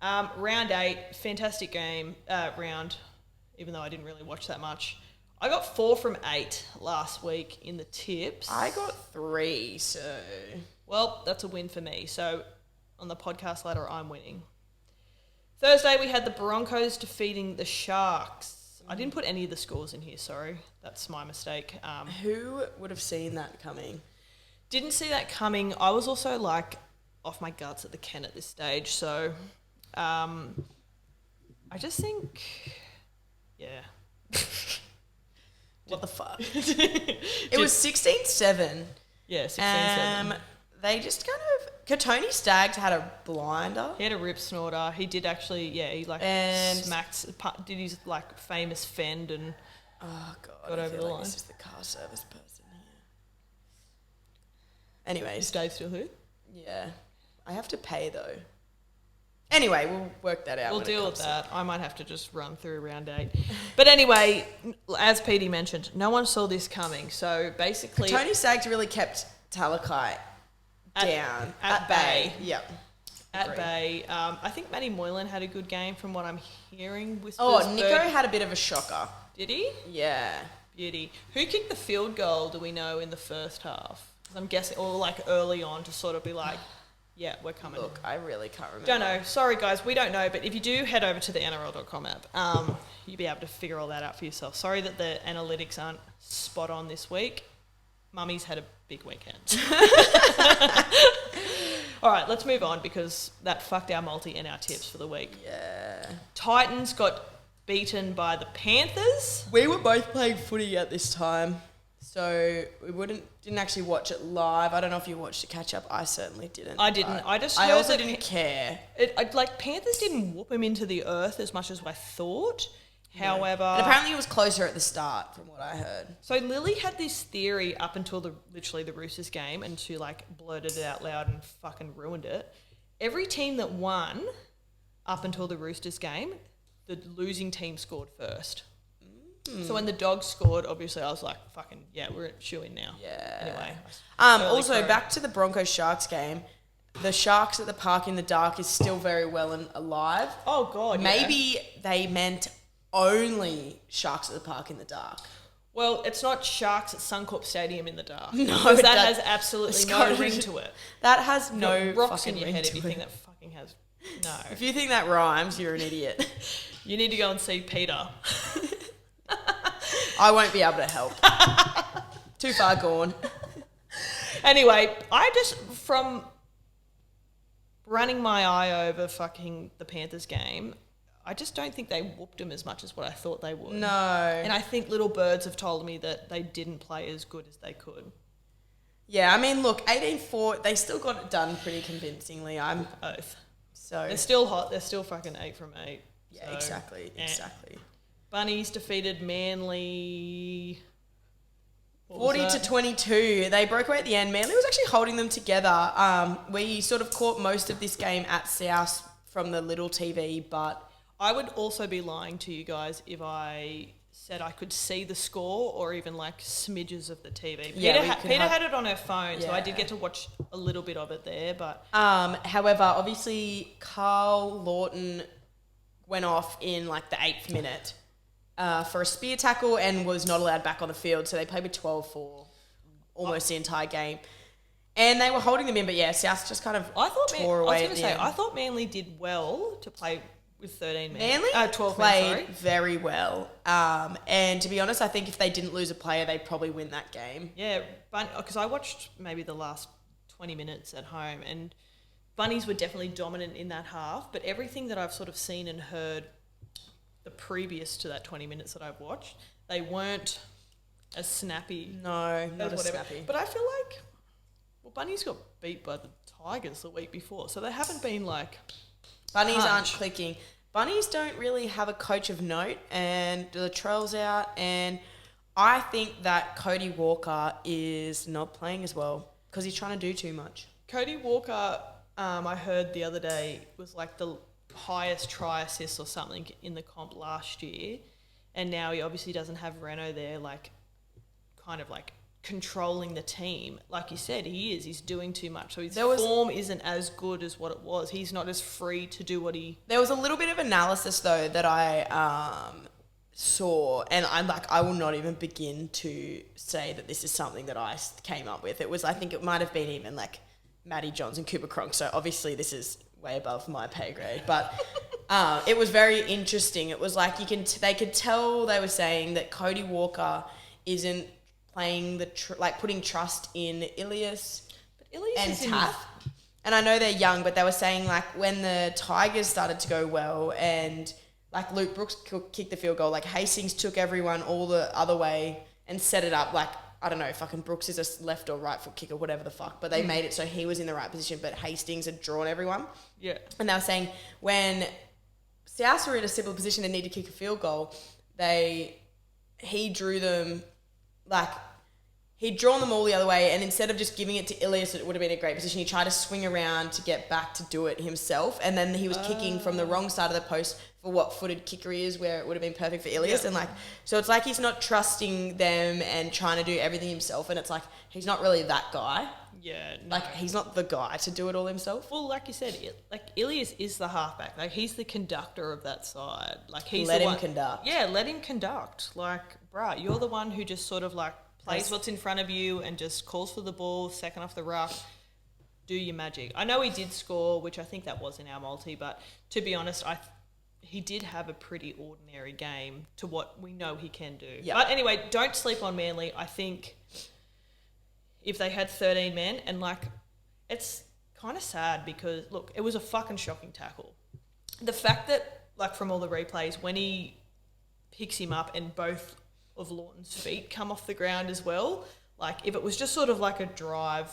Round 8, fantastic game, round, even though I didn't really watch that much. I got 4 from 8 last week in the tips. I got 3, so... Well, that's a win for me. So on the podcast ladder, I'm winning. Thursday, we had the Broncos defeating the Sharks. I didn't put any of the scores in here, sorry. That's my mistake. Who would have seen that coming? Didn't see that coming. I was also off my guts at the Ken at this stage. So I just think, yeah. What the fuck? It was 16-7. Yeah, 16-7. They just kind of... Katoni Staggs had a blinder. He had a rip snorter. He did actually, he smacked, did his famous fend and got over the line. This is the car service person here. Anyways. Is Dave still here? Yeah. I have to pay though. Anyway, we'll work that out. We'll deal with that. I might have to just run through round 8. But anyway, as Petey mentioned, no one saw this coming. So basically... Tony Staggs really kept Talakai down. At bay. Yep. At bay. I think Matty Moylan had a good game from what I'm hearing. Nico had a bit of a shocker. Did he? Yeah. Beauty. Who kicked the field goal, do we know, in the first half? 'Cause I'm guessing, or early on to sort of be yeah, we're coming. Look, I really can't remember. Don't know. Sorry, guys. We don't know. But if you do head over to the NRL.com app, you'll be able to figure all that out for yourself. Sorry that the analytics aren't spot on this week. Mummy's had a big weekend. All right, let's move on because that fucked our multi and our tips for the week. Yeah. Titans got beaten by the Panthers. We were both playing footy at this time. So we didn't actually watch it live. I don't know if you watched the catch up. I certainly didn't. I didn't. I just. I heard also that didn't care. Panthers didn't whoop him into the earth as much as I thought. However, and apparently it was closer at the start, from what I heard. So Lily had this theory up until literally the Roosters game, and she blurted it out loud and fucking ruined it. Every team that won up until the Roosters game, the losing team scored first. So when the Dogs scored, obviously I was like, fucking, yeah, we're shooing now. Yeah. Anyway. Also, back to the Broncos-Sharks game. The Sharks at the Park in the Dark is still very well and alive. Oh, God, Maybe they meant only Sharks at the Park in the Dark. Well, it's not Sharks at Suncorp Stadium in the dark. No, because that has absolutely no ring to it. That has no rocks fucking in your ring head to if you it. think that fucking has... No. If you think that rhymes, you're an idiot. You need to go and see Peter. I won't be able to help. Too far gone. Anyway, from running my eye over fucking the Panthers game, I just don't think they whooped them as much as what I thought they would. No. And I think little birds have told me that they didn't play as good as they could. Yeah, I mean, look, 18-4, they still got it done pretty convincingly. I'm oath. So they're still hot. They're still fucking 8 from 8. Yeah, so, exactly. Bunnies defeated Manly 40-22. They broke away at the end. Manly was actually holding them together. We sort of caught most of this game at South from the little TV, but I would also be lying to you guys if I said I could see the score or even smidges of the TV. Yeah, Peter had it on her phone, so I did get to watch a little bit of it there. But however, obviously Carl Lawton went off in the 8th minute for a spear tackle and was not allowed back on the field. So they played with 12 for almost the entire game. And they were holding them in, but yeah, South just kind of tore away. I thought Manly did well to play with 13 men. Manly 12 played men, sorry. very well. And to be honest, I think if they didn't lose a player, they'd probably win that game. Yeah, because I watched maybe the last 20 minutes at home, and Bunnies were definitely dominant in that half, but everything that I've sort of seen and heard the previous to that 20 minutes that I've watched, they weren't as snappy. No, not as snappy. But I feel like, well, Bunnies got beat by the Tigers the week before, so they haven't been like... Bunnies aren't clicking. Bunnies don't really have a coach of note, and Latrell's out, and I think that Cody Walker is not playing as well because he's trying to do too much. Cody Walker, I heard the other day, was like the highest try assists or something in the comp last year, and now he obviously doesn't have Reno there, like kind of like controlling the team. Like you said, he's doing too much, so his form isn't as good as what it was. He's not as free to do what he... There was a little bit of analysis though that I saw, and I will not even begin to say that this is something that I came up with. It was, I think it might have been even like Matty Johns and Cooper Cronk, so obviously this is way above my pay grade, but it was very interesting. It was like they could tell they were saying that Cody Walker isn't playing putting trust in Ilias and Taff. And I know they're young, but they were saying like when the Tigers started to go well and like Luke Brooks kicked the field goal, like Hastings took everyone all the other way and set it up like, I don't know, fucking Brooks is a left or right foot kicker, whatever the fuck, but they made it so he was in the right position, but Hastings had drawn everyone. Yeah. And they were saying when South were in a similar position and needed to kick a field goal, he drew them, like, he'd drawn them all the other way, and instead of just giving it to Ilias, it would have been a great position. He tried to swing around to get back to do it himself, and then he was kicking from the wrong side of the post for what footed kicker he is, where it would have been perfect for Ilias. And so it's like he's not trusting them and trying to do everything himself, and it's like he's not really that guy. Yeah, no. Like he's not the guy to do it all himself. Well, like you said, Ilias is the halfback. Like he's the conductor of that side. Like he's let him conduct. Yeah, let him conduct. Like, bruh, you're the one who just sort of like plays what's in front of you and just calls for the ball, second off the ruck, do your magic. I know he did score, which I think that was in our multi, but to be honest, he did have a pretty ordinary game to what we know he can do. Yep. But anyway, don't sleep on Manly. I think if they had 13 men, and like, it's kind of sad because, look, it was a fucking shocking tackle. The fact that, like, from all the replays, when he picks him up and both of Lawton's feet come off the ground as well, like, if it was just sort of like a drive,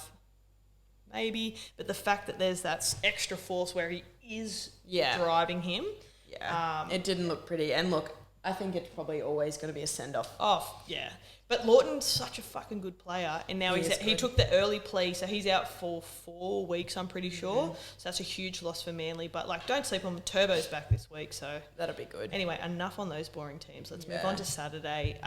maybe, but the fact that there's that extra force where he is driving him. Yeah, it didn't look pretty. And look, I think it's probably always going to be a send-off. Oh, yeah. But Lawton's such a fucking good player, and now he took the early plea, so he's out for 4 weeks, I'm pretty sure. So that's a huge loss for Manly. But, like, don't sleep on Turbo's back this week, so... That'll be good. Anyway, enough on those boring teams. Let's move on to Saturday.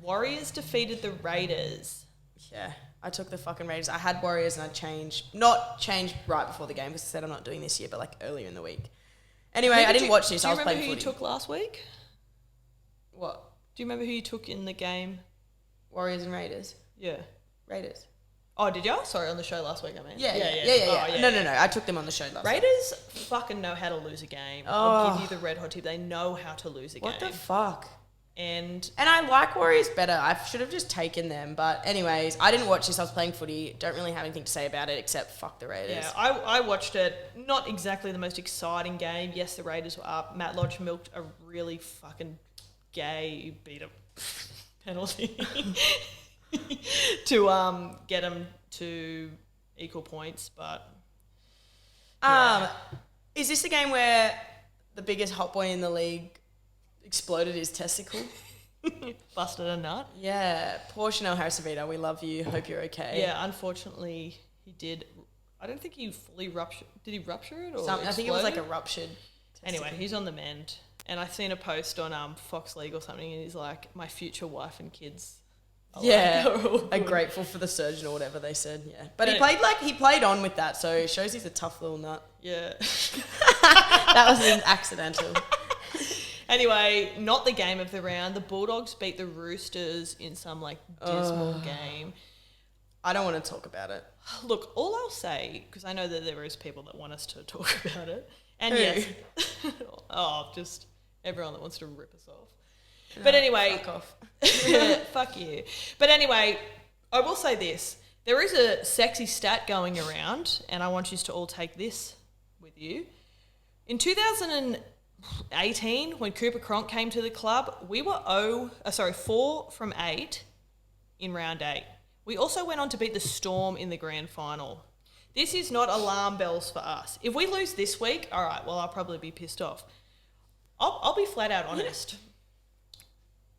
Warriors defeated the Raiders. Yeah, I took the fucking Raiders. I had Warriors and I not changed right before the game because I said I'm not doing this year, but, like, earlier in the week. Anyway, I didn't watch this. I was playing footy. Do you remember who you took last week? What? Do you remember who you took in the game? Warriors and Raiders. Yeah. Raiders. Oh, did you? Sorry, on the show last week, I mean. Yeah. Oh, No. I took them on the show last week. Raiders fucking know how to lose a game. I'll give you the red hot tip. They know how to lose a game. What the fuck? And I like Warriors better. I should have just taken them. But anyways, I didn't watch this. I was playing footy. Don't really have anything to say about it except fuck the Raiders. Yeah, I watched it. Not exactly the most exciting game. Yes, the Raiders were up. Matt Lodge milked a really fucking gay beat-up penalty to get them to equal points. But is this a game where the biggest hot boy in the league exploded his testicle? Busted a nut? Yeah. Poor Chanel Harris-Avita, we love you. Hope you're okay. Yeah, unfortunately, he did. I don't think he fully ruptured. Did he rupture it? Or I think it was like a ruptured testicle. Anyway, he's on the mend. And I've seen a post on Fox League or something, and he's like, my future wife and kids are grateful for the surgeon or whatever they said. Yeah. But he played on with that, so it shows he's a tough little nut. Yeah. That was an accidental. Anyway, not the game of the round. The Bulldogs beat the Roosters in some, like, dismal game. I don't want to talk about it. Look, all I'll say, because I know that there is people that want us to talk about it, And Who? yes, just everyone that wants to rip us off. But anyway, fuck off. fuck you. But anyway, I will say this. There is a sexy stat going around, and I want you to all take this with you. In 2018, when Cooper Cronk came to the club, we were 4 from 8 in round 8. We also went on to beat the Storm in the grand final. This is not alarm bells for us. If we lose this week, all right, well, I'll probably be pissed off. I'll be flat out honest.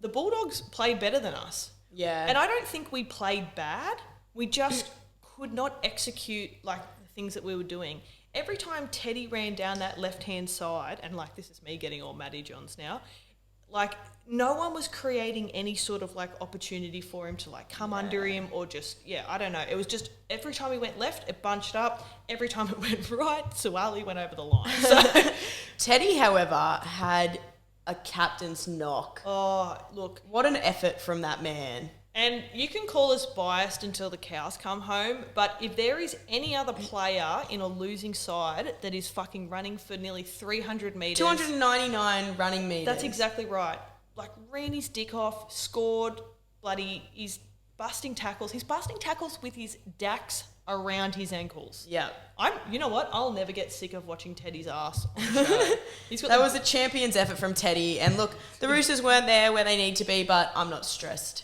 The Bulldogs played better than us. Yeah. And I don't think we played bad. We just could not execute, like, the things that we were doing. Every time Teddy ran down that left-hand side, and, like, this is me getting all Matty Johns now, like, no one was creating any sort of, like, opportunity for him to, like, come under him or just, I don't know. It was just every time he went left, it bunched up. Every time it went right, Suwali went over the line. So Teddy, however, had a captain's knock. Oh, look. What an effort from that man. And you can call us biased until the cows come home, but if there is any other player in a losing side that is fucking running for nearly 300 metres... 299 running metres. That's exactly right. Like, ran his dick off, scored, he's busting tackles. He's busting tackles with his dacks around his ankles. Yeah. You know what? I'll never get sick of watching Teddy's ass on the show. That was a champion's effort from Teddy. And look, the Roosters weren't there where they need to be, but I'm not stressed.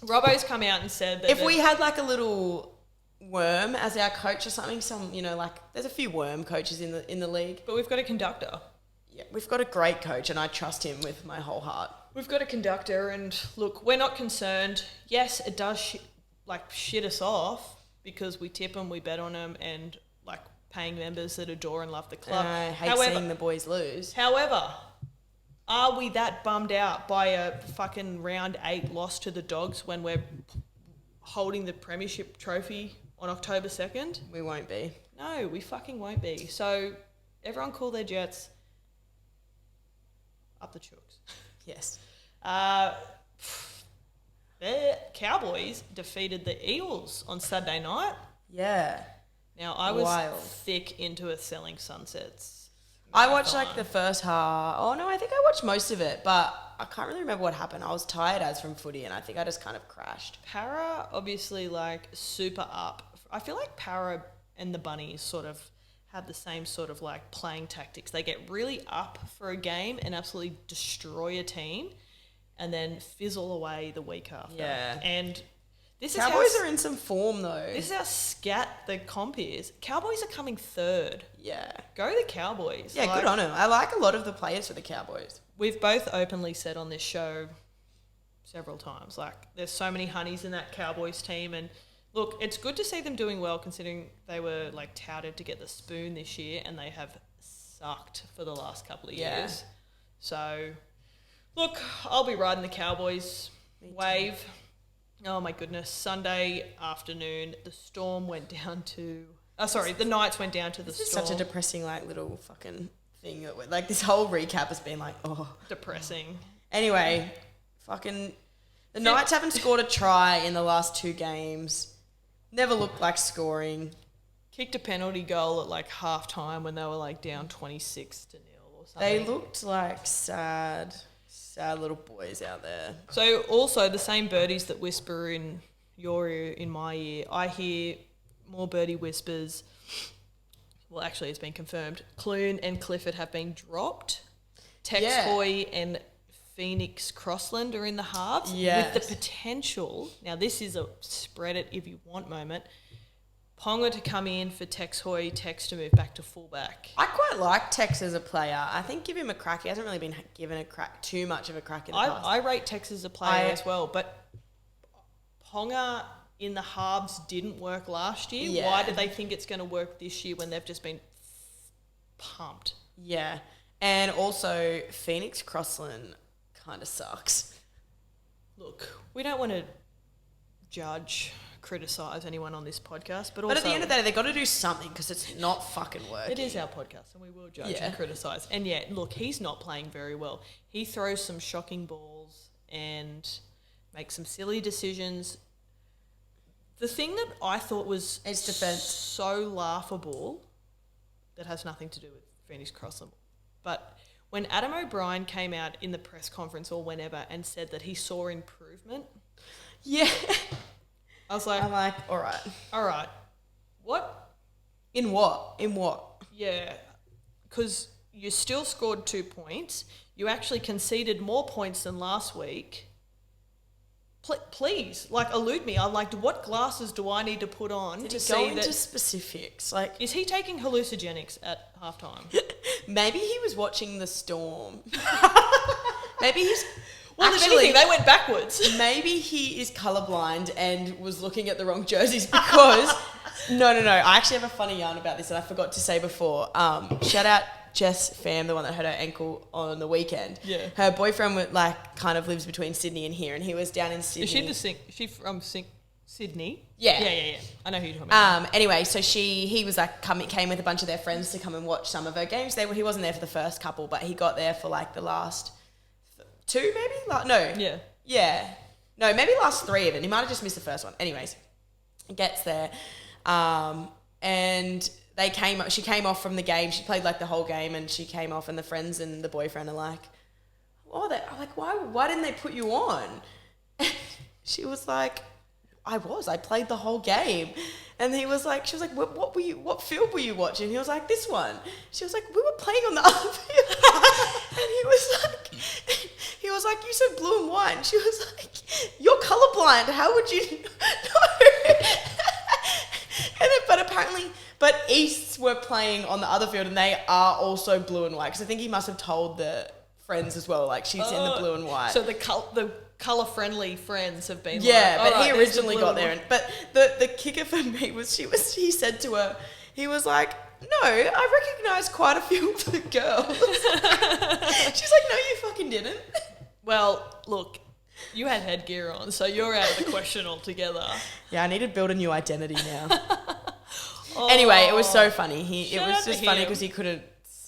Robbo's come out and said that... If we had like a little worm as our coach or something, there's a few worm coaches in the league. But we've got a conductor. Yeah, we've got a great coach and I trust him with my whole heart. We've got a conductor and look, we're not concerned. Yes, it does shit us off because we tip them, we bet on them and like paying members that adore and love the club. I hate seeing the boys lose. However, are we that bummed out by a fucking round 8 loss to the Dogs when we're holding the premiership trophy on October 2nd? We won't be. No, we fucking won't be. So everyone call their jets up the chooks. Yes. The Cowboys defeated the Eagles on Saturday night. Yeah. Now, I was thick into a Selling Sunsets. I watched like the first half. Oh no, I think I watched most of it, but I can't really remember what happened. I was tired as from footy and I think I just kind of crashed. Para obviously like super up. I feel like Para and the Bunnies sort of have the same sort of like playing tactics. They get really up for a game and absolutely destroy a team and then fizzle away the week after. Yeah. And this Cowboys are in some form though. This is how scat the comp is. Cowboys are coming third. Yeah. Go the Cowboys. Yeah, good on them. I like a lot of the players for the Cowboys. We've both openly said on this show several times, like, there's so many honeys in that Cowboys team. And look, it's good to see them doing well considering they were, like, touted to get the spoon this year and they have sucked for the last couple of years. So, look, I'll be riding the Cowboys wave. Oh, my goodness. Sunday afternoon, the Storm went down to... the Knights went down to the Storm. This is such a depressing, like, little fucking thing. Like, this whole recap has been like, oh. Depressing. Anyway, fucking... The Knights haven't scored a try in the last 2 games. Never looked like scoring. Kicked a penalty goal at, like, half-time when they were, like, down 26-0 or something. They looked like sad little boys out there. So, also, the same birdies that whisper in your ear, in my ear, I hear more birdie whispers. Well, actually, it's been confirmed. Clune and Clifford have been dropped. Tex Hoy and Phoenix Crossland are in the halves with the potential. Now, this is a spread it if you want moment. Ponga to come in for Tex Hoy, Tex to move back to fullback. I quite like Tex as a player. I think give him a crack. He hasn't really been given too much of a crack in the past. I rate Tex as a player as well, but Ponga in the halves didn't work last year. Yeah. Why do they think it's going to work this year when they've just been pumped? Yeah. And also, Phoenix Crossland kind of sucks. Look, we don't want to criticise anyone on this podcast, but also... But at the end of the day, they've got to do something because it's not fucking working. It is our podcast and we will judge and criticise. And yeah, look, he's not playing very well. He throws some shocking balls and makes some silly decisions. The thing that I thought was defense. so laughable that has nothing to do with fingers crossed them. But when Adam O'Brien came out in the press conference or whenever and said that he saw improvement, Yeah. I was like, I'm like, all right. What? In what? Yeah, because you still scored 2 points. You actually conceded more points than last week. Please, like, elude me. I'm like, what glasses do I need to put on Did to he see go that? into specifics? Like, Is he taking hallucinogenics at halftime? maybe he was watching the Storm. Maybe he's... Well, if anything, they went backwards. Maybe he is colourblind and was looking at the wrong jerseys because... No. I actually have a funny yarn about this that I forgot to say before. Shout out Jess Pham, the one that hurt her ankle on the weekend. Yeah. Her boyfriend kind of lives between Sydney and here, and he was down in Sydney. Is she from Sydney? Yeah. Yeah. I know who you're talking about. Anyway, so he was like came with a bunch of their friends to come and watch some of her games. He wasn't there for the first couple, but he got there for like the last 2 maybe? No. Yeah. Yeah. No, maybe last 3 even. He might have just missed the first one. Anyways, he gets there. And she came off from the game. She played like the whole game and she came off and the friends and the boyfriend are like, why didn't they put you on? And she was like, I played the whole game. And she was like, what field were you watching? He was like, this one. She was like, we were playing on the other field. And he was like, you said blue and white. And she was like, you're colourblind. How would you know? But Easts were playing on the other field and they are also blue and white. Because I think he must have told the friends as well, like she's in the blue and white. So the colour-friendly friends have been but he originally got there. But the kicker for me was he said to her, he was like, no, I recognise quite a few of the girls. She's like, no, you fucking didn't. Well, look, you had headgear on, so you're out of the question altogether. Yeah, I need to build a new identity now. Anyway, it was so funny. It was just funny because he couldn't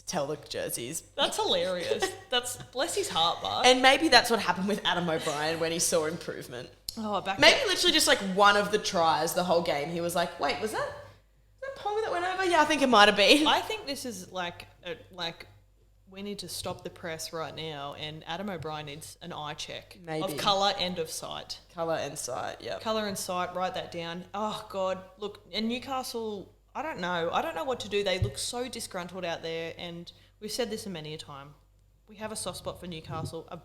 tell the jerseys. That's hilarious. That's bless his heart, Bart. And maybe that's what happened with Adam O'Brien when he saw improvement. Literally just like one of the tries the whole game. He was like, wait, was that Ponga that went over? Yeah, I think it might have been. I think this is like we need to stop the press right now and Adam O'Brien needs an eye check of colour and of sight. Colour and sight, yeah. Colour and sight, write that down. Oh, God. Look, and Newcastle, I don't know what to do. They look so disgruntled out there and we've said this many a time. We have a soft spot for Newcastle, a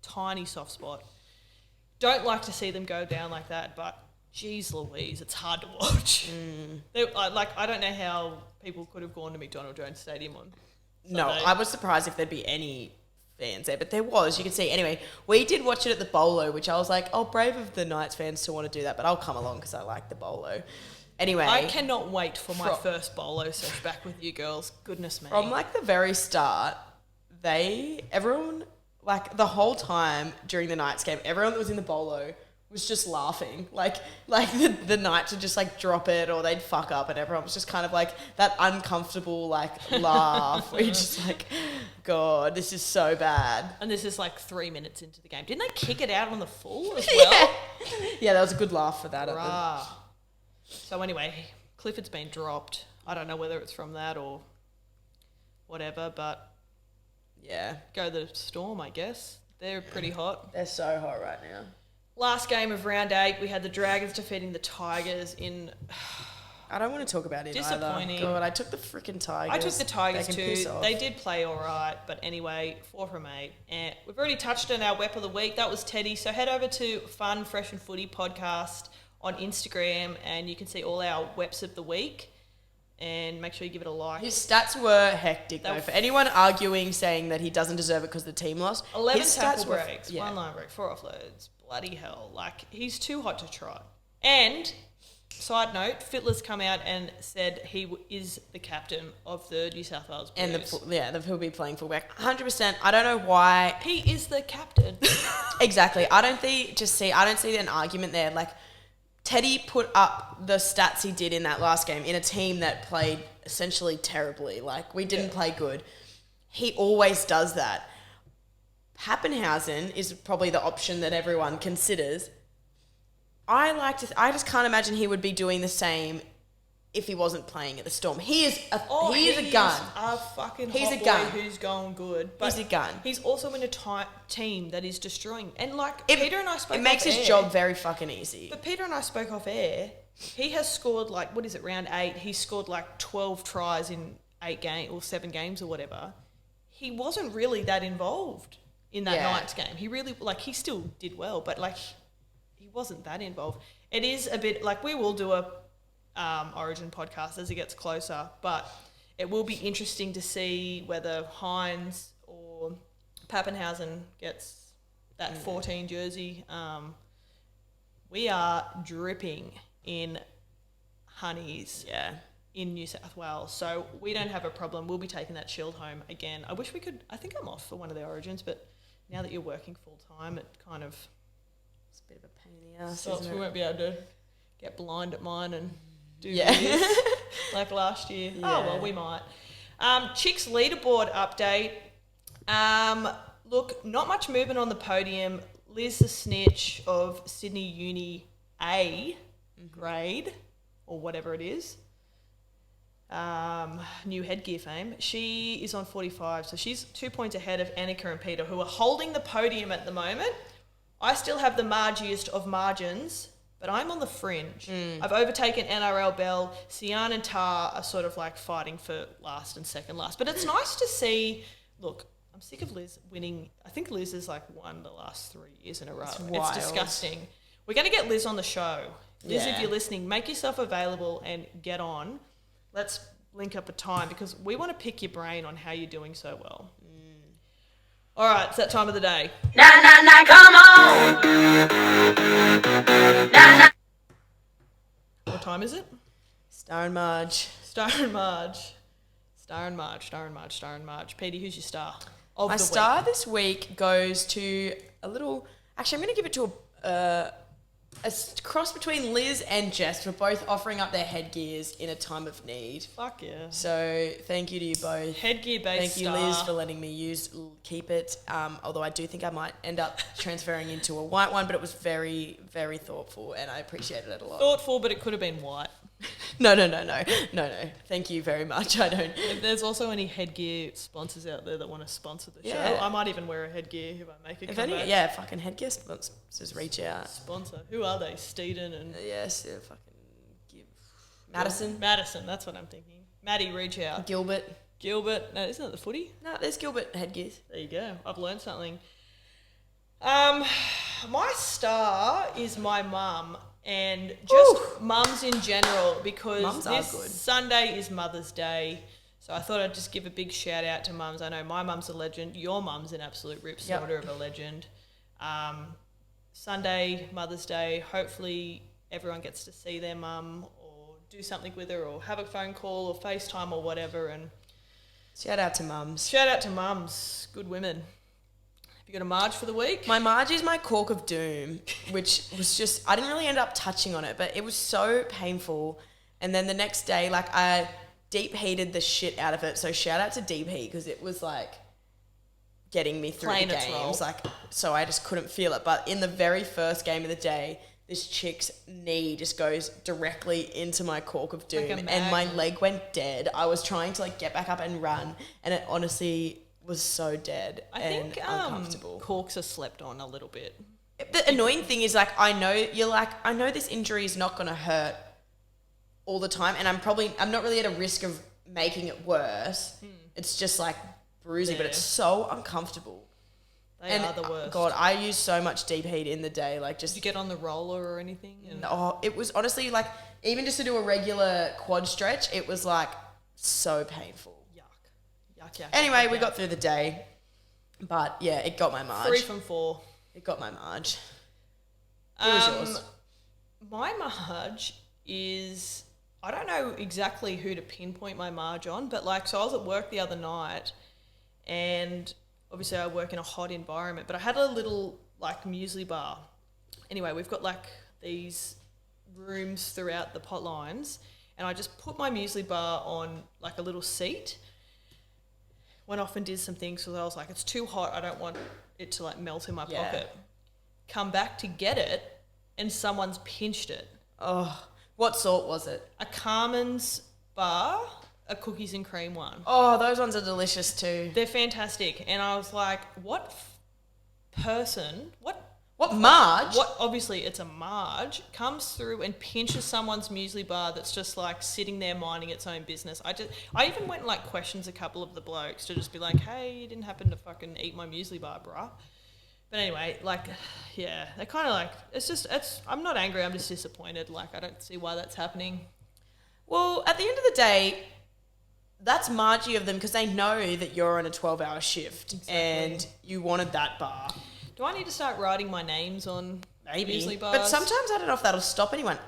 tiny soft spot. Don't like to see them go down like that, but geez Louise, it's hard to watch. I don't know how people could have gone to McDonald Jones Stadium on Sunday. No, I was surprised if there'd be any fans there, but there was. You can see. Anyway, we did watch it at the Bolo, which I was like, brave of the Knights fans to want to do that, but I'll come along because I like the Bolo. Anyway. I cannot wait for my first Bolo sesh back with you girls. Goodness me. From like the very start, everyone, like the whole time during the Knights game, everyone that was in the Bolo was just laughing. Like the Knights would just like drop it or they'd fuck up and everyone was just kind of like that uncomfortable like laugh where you're just like, God, this is so bad. And this is like 3 minutes into the game. Didn't they kick it out on the full as well? Yeah, that was a good laugh for that. So anyway, Clifford's been dropped. I don't know whether it's from that or whatever, but yeah, go the Storm, I guess. They're pretty hot. They're so hot right now. Last game of round 8, we had the Dragons defeating the Tigers in... I don't want to talk about it disappointing. Either. God, I took the freaking Tigers. I took the Tigers too. They did play all right, but anyway, 4 from 8. And we've already touched on our Wep of the Week. That was Teddy. So head over to Fun Fresh Footy podcast on Instagram and you can see all our Weps of the Week. And make sure you give it a like. His stats were hectic, though. For anyone arguing, saying that he doesn't deserve it because the team lost. 11 tackle breaks, 1 line break, 4 offloads. Bloody hell. Like, he's too hot to trot. And, side note, Fittler's come out and said he is the captain of the New South Wales Blues. And he'll be playing fullback. 100%. I don't know why. He is the captain. Exactly. I don't see an argument there. Like, Teddy put up the stats he did in that last game in a team that played essentially terribly. Like, we didn't play good. He always does that. Pappenhausen is probably the option that everyone considers. I just can't imagine he would be doing the same if he wasn't playing at the Storm. He is a gun. He's a fucking He's hot a gun. boy who's going good. But He's a gun. He's also in a team that is destroying. And like Peter and I spoke It makes off his air, job very fucking easy. But Peter and I spoke off air. He has scored like, what is it, round 8? He scored like 12 tries in 8 games or 7 games or whatever. He wasn't really that involved in that Knights game. He really, like, he still did well, but like, he wasn't that involved. It is a bit like, we will do a Origin podcast as it gets closer, but it will be interesting to see whether Hines or Pappenhausen gets that 14 jersey. We are dripping in honeys in New South Wales, so we don't have a problem. We'll be taking that shield home again. I wish we could. I think I'm off for one of the Origins, but now that you're working full time, it kind of, it's a bit of a pain in the ass, so isn't we it? won't be able to get blind at mine and do Yeah. this like last year. Yeah. Oh well, we might. Chix Leaderboard update. Look, not much movement on the podium. Liz the Snitch of Sydney Uni A grade, or whatever it is. New headgear fame. She is on 45, so she's 2 points ahead of Annika and Peter, who are holding the podium at the moment. I still have the Margiest of margins, but I'm on the fringe. I've overtaken NRL Bell. Sian and Tar are sort of like fighting for last and second last. But it's nice to see, look, I'm sick of Liz winning. I think Liz has like won the last 3 years in a row. It's disgusting. We're going to get Liz on the show. Liz, if you're listening, make yourself available and get on. Let's link up a time because we want to pick your brain on how you're doing so well. All right, it's that time of the day. Come on. What time is it? Star and Marge. Star and Marge. Star and Marge, Star and Marge, Star and Marge. Petey, who's your star of My the star week? this week goes to a little... Actually, I'm going to give it to a cross between Liz and Jess for both offering up their headgears in a time of need. Fuck yeah. So thank you to you both. Headgear-based Thank you, star. Liz, for letting me keep it. Although I do think I might end up transferring into a white one, but it was very, very thoughtful and I appreciated it a lot. Thoughtful, but it could have been white. No. Thank you very much. I don't. If there's also any headgear sponsors out there that want to sponsor the show, Yeah. I might even wear a headgear if I make a If comeback. any, fucking headgear sponsors reach out. Sponsor. Who are they? Steeden and... Yes, fucking give Madison, Madison, that's what I'm thinking. Maddie, reach out. Gilbert. Gilbert. No, isn't it the footy? No, there's Gilbert headgears. There you go. I've learned something. My star is my mum and just mums in general because Mums are this good. Sunday is Mother's Day. So I thought I'd just give a big shout out to mums. I know my mum's a legend. Your mum's an absolute rip snorter of a legend. Sunday, Mother's Day, hopefully everyone gets to see their mum or do something with her or have a phone call or FaceTime or whatever. And Shout out to mums. shout out to mums, good women. Have you got a Marge for the week? My Marge is my cork of doom, which was just, I didn't really end up touching on it, but it was so painful. And then the next day, like, I deep heated the shit out of it. So shout out to deep heat because it was like getting me through Playing the its role. games. Like, so I just couldn't feel it. But in the very first game of the day, this chick's knee just goes directly into my cork of doom, Like a and my magnet. leg went dead. I was trying to like get back up and run, and it honestly was so dead I and think uncomfortable. corks are slept on a little bit. The annoying thing is, like, I know this injury is not going to hurt all the time, and I'm not really at a risk of making it worse. It's just like bruising, but Yeah. it's so uncomfortable. They are the worst. God, I use so much deep heat in the day, like just Did you get on the roller or anything? And it was honestly like even just to do a regular quad stretch, it was like so painful. Yuck. Anyway, we yuck. got through the day, but yeah, it got my Marge. 3 from 4. It got my Marge. Who was yours? My Marge is, I don't know exactly who to pinpoint my Marge on, but like, so I was at work the other night and obviously I work in a hot environment, but I had a little like muesli bar. Anyway, we've got like these rooms throughout the pot lines and I just put my muesli bar on like a little seat, went off and did some things because I was like, it's too hot, I don't want it to like melt in my pocket. Come back to get it and someone's pinched it. Oh, What sort was it? A Carmen's bar, a cookies and cream one. Oh, those ones are delicious too. They're fantastic. And I was like, what Marge? What? Obviously, it's a Marge comes through and pinches someone's muesli bar that's just like sitting there minding its own business. I even went and like questions a couple of the blokes to just be like, hey, you didn't happen to fucking eat my muesli bar, bruh. But anyway, like, yeah, they're kind of like, I'm not angry, I'm just disappointed. Like, I don't see why that's happening. Well, at the end of the day, that's Margie of them because they know that you're on a 12-hour shift and you wanted that bar. Do I need to start writing my names on muesli bars? But sometimes I don't know if that'll stop anyone.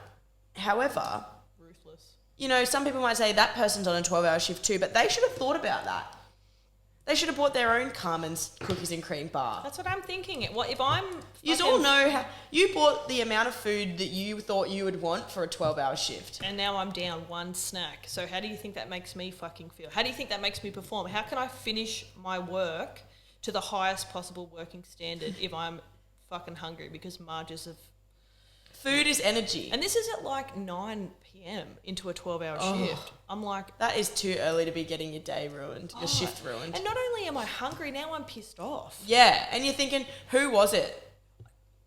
However, Ruthless. you know, some people might say that person's on a 12-hour shift too, but they should have thought about that. They should have bought their own Carmen's cookies and cream bar. That's what I'm thinking. What if I'm? You all know how you bought the amount of food that you thought you would want for a 12-hour shift. And now I'm down one snack. So how do you think that makes me fucking feel? How do you think that makes me perform? How can I finish my work to the highest possible working standard if I'm fucking hungry because Marge's of... Food is energy. And this is at like 9 p.m. into a 12-hour shift. I'm like... That is too early to be getting your day ruined, your shift ruined. And not only am I hungry, now I'm pissed off. Yeah, and you're thinking, who was it?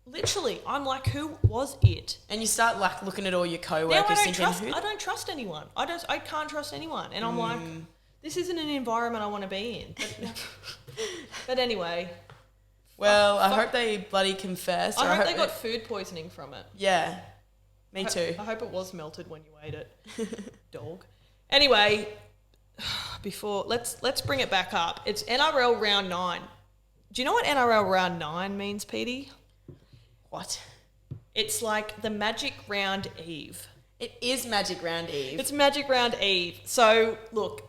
Literally, I'm like, who was it? And you start like looking at all your co-workers Now thinking, I don't trust anyone. I can't trust anyone. And I'm like, this isn't an environment I want to be in. But anyway... Well, I hope they bloody confess. I hope they got food poisoning from it. Yeah, me too. I hope it was melted when you ate it, dog. Anyway, let's bring it back up. It's NRL Round 9. Do you know what NRL Round 9 means, Petey? What? It's like the Magic Round Eve. It is Magic Round Eve. It's Magic Round Eve. So, look,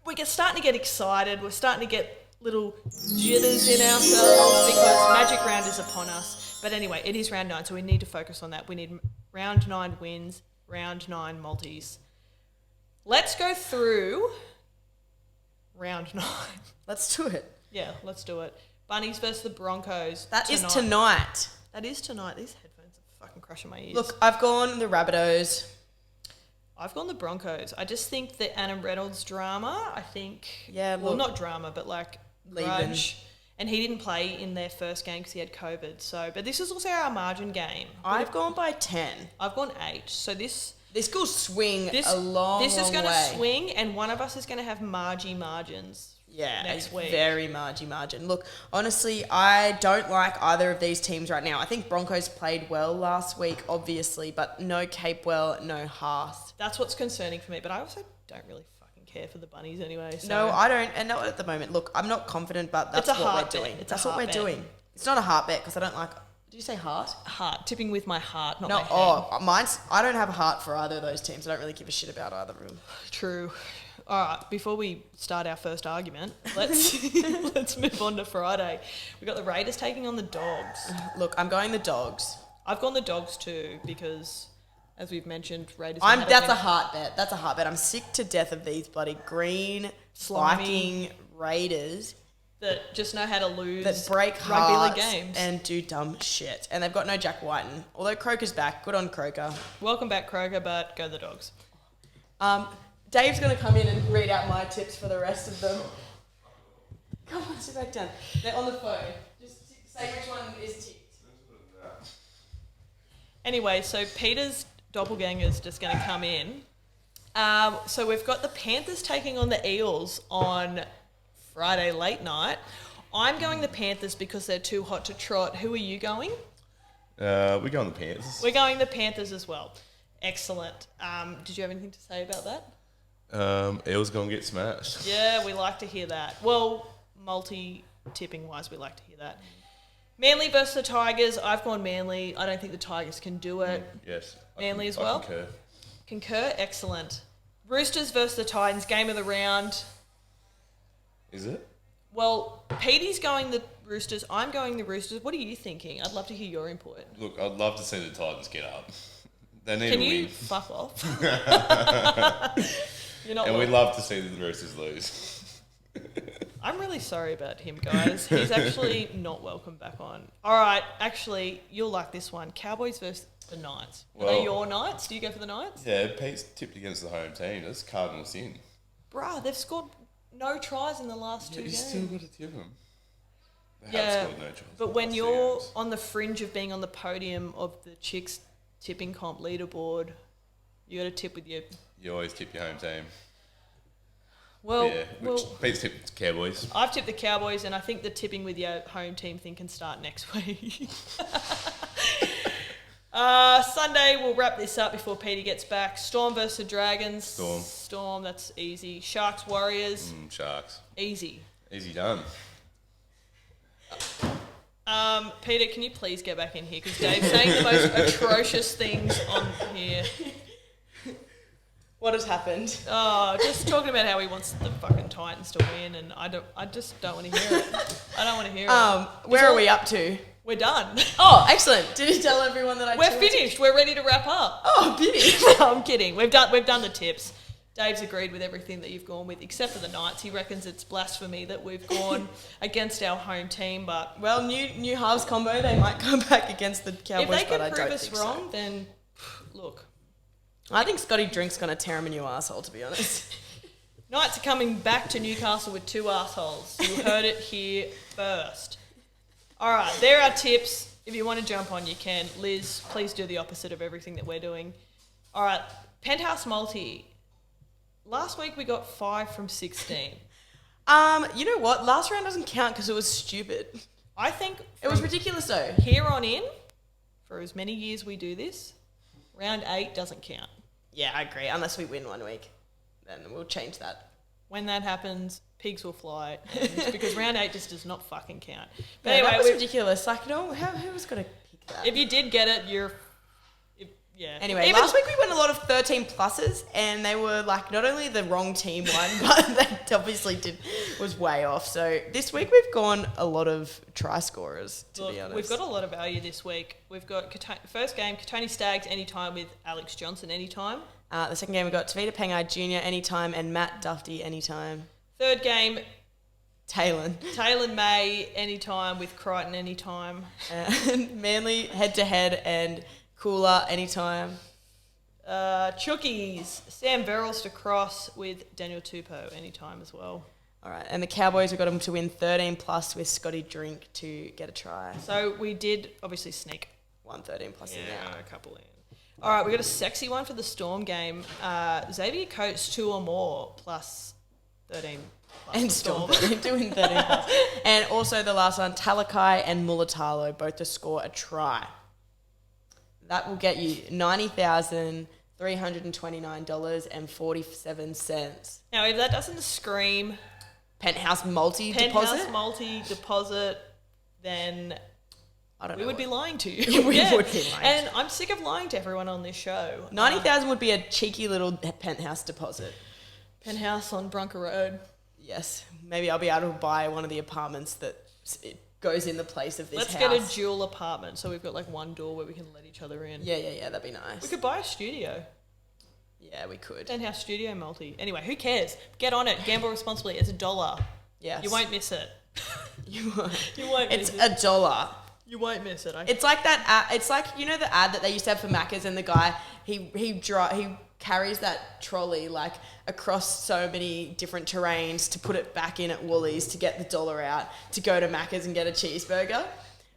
we're starting to get excited. We're starting to get little jitters in ourselves because Magic Round is upon us. But anyway, it is Round 9, so we need to focus on that. We need Round 9 wins, Round 9 multis. Let's go through Round 9. Let's do it. Yeah, let's do it. Bunnies versus the Broncos. That is tonight. That is tonight. These headphones are fucking crushing my ears. Look, I've gone the Rabbitohs. I've gone the Broncos. I just think the Adam Reynolds drama, I think... Yeah, well, not drama, but like... Leaving. Grudge. And he didn't play in their first game because he had COVID. So, but this is also our margin game. I've gone by 10. I've gone 8. So this could swing a long This is going to way. swing, and one of us is going to have margins. Yeah, next week. Very margin. Look, honestly, I don't like either of these teams right now. I think Broncos played well last week, obviously, but no Capewell, no Haas. That's what's concerning for me. But I also don't really fucking care for the Bunnies anyway. So. No, I don't. And not at the moment. Look, I'm not confident, but that's what we're doing. That's what we're doing. It's not a heart bet because I don't like... Did you say heart? Heart. Tipping with my heart, not no, my head. Mine's... I don't have a heart for either of those teams. I don't really give a shit about either of them. True. All right, before we start our first argument, let's move on to Friday. We've got the Raiders taking on the Dogs. Look, I'm going the Dogs. I've gone the Dogs too because, as we've mentioned, Raiders... That's a heart bet. That's a heart bet. I'm sick to death of these bloody green, Viking Raiders... that just know how to lose that break rugby hearts league games and do dumb shit. And they've got no Jack Whiten. Although Croker's back. Good on Croker. Welcome back, Croker, but go the Dogs. Dave's going to come in and read out my tips for the rest of them. Come on, sit back down. They're on the phone. Just say which one is ticked. Anyway, so Peter's doppelganger's just going to come in. So we've got the Panthers taking on the Eels on Friday late night. I'm going the Panthers because they're too hot to trot. Who are you going? We're going the Panthers. We're going the Panthers as well. Excellent. Did you have anything to say about that? Eels going to get smashed. Yeah, we like to hear that. Well, multi-tipping wise, we like to hear that. Manly versus the Tigers. I've gone Manly. I don't think the Tigers can do it. Yes. Manly as well? Concur. Concur? Excellent. Roosters versus the Titans. Game of the round. Is it? Well, Petey's going the Roosters. I'm going the Roosters. What are you thinking? I'd love to hear your input. Look, I'd love to see the Titans get up. They need Can to you win. fuck off? You're not And welcome. we'd love to see the Roosters lose. I'm really sorry about him, guys. He's actually not welcome back on. All right, actually, you'll like this one. Cowboys versus the Knights. Are they your Knights? Do you go for the Knights? Yeah, Pete's tipped against the home team. That's Cardinal sin. Bruh, they've scored no tries in the last two You games. still got to tip them. They Yeah, have scored no tries. but in the when last two you're games. on the fringe of being on the podium of the Chix tipping comp leaderboard, you got to tip with your... You always tip your home team. Well, Yeah, which Pete's tipped Cowboys. I've tipped the Cowboys, and I think the tipping with your home team thing can start next week. Sunday, we'll wrap this up before Petey gets back. Storm versus the Dragons. Storm, that's easy. Sharks, Warriors. Sharks. Easy. Easy done. Peter, can you please get back in here? Because Dave's saying the most atrocious things on here. What has happened? Oh, just talking about how he wants the fucking Titans to win, and I just don't want to hear it. I don't want to hear it. Where are we up to? We're done. Oh, excellent. Did he tell everyone that We're finished. We're ready to wrap up. Oh, pity. No, I'm kidding. We've done the tips. Dave's agreed with everything that you've gone with, except for the Knights. He reckons it's blasphemy that we've gone against our home team, but Well, new halves combo, they might come back against the Cowboys, if they but I can don't prove us think wrong, so. then look. I think Scotty Drink's going to tear him a new arsehole, to be honest. Knights are coming back to Newcastle with 2 assholes. You heard it here first. All right, there are tips. If you want to jump on, you can. Liz, please do the opposite of everything that we're doing. All right, Penthouse Multi. Last week we got 5 from 16. You know what? Last round doesn't count because it was stupid. I think It was ridiculous, though. here on in, for as many years we do this, round 8 doesn't count. Yeah, I agree. Unless we win one week, then we'll change that. When that happens, pigs will fly, because round 8 just does not fucking count. But Yeah, anyway, that was we- ridiculous. Like, no, who was going to pick that? if you did get it, yeah. Anyway, Even- last week we went a lot of 13 pluses, and they were like not only the wrong team one, but they obviously was way off. So this week we've gone a lot of try scorers, to Look, be honest. we've got a lot of value this week. We've got first game, Katoni Staggs anytime with Alex Johnson anytime. The second game we got Tavita Pengai Jr. anytime and Matt Duffy anytime. Third game, Talon. Taylor May anytime with Crichton anytime. And Manly head-to-head and Cooler anytime. Chookies, Sam Verrills to cross with Daniel Tupou anytime as well. All right, and the Cowboys, we got them to win 13 plus with Scotty Drink to get a try. So we did obviously sneak 13 plus in now. a couple in. All right, we got a sexy one for the Storm game. Xavier Coates 2 or more plus 13. Plus And the Storm doing 13 plus. And also the last one, Talakai and Mulatalo, both to score a try. That will get you $90,329.47. Now, if that doesn't scream Penthouse Multi Penthouse deposit. Multi deposit, then I don't we know. would be lying to you. We would be lying. And I'm sick of lying to everyone on this show. 90,000 would be a cheeky little penthouse deposit. Penthouse on Bronca Road. Yes, maybe I'll be able to buy one of the apartments that it goes in the place of this Let's house. get a dual apartment so we've got like one door where we can let each other in. Yeah, that'd be nice. We could buy a studio. Yeah, we could. Penthouse Studio Multi. Anyway, who cares? Get on it. Gamble responsibly. It's $1. Yes. You won't miss it. You won't. You won't It's miss it. $1. You won't miss it. It's like that ad, it's like, you know, the ad that they used to have for Macca's, and the guy, he carries that trolley like across so many different terrains to put it back in at Woolies to get the dollar out to go to Macca's and get a cheeseburger.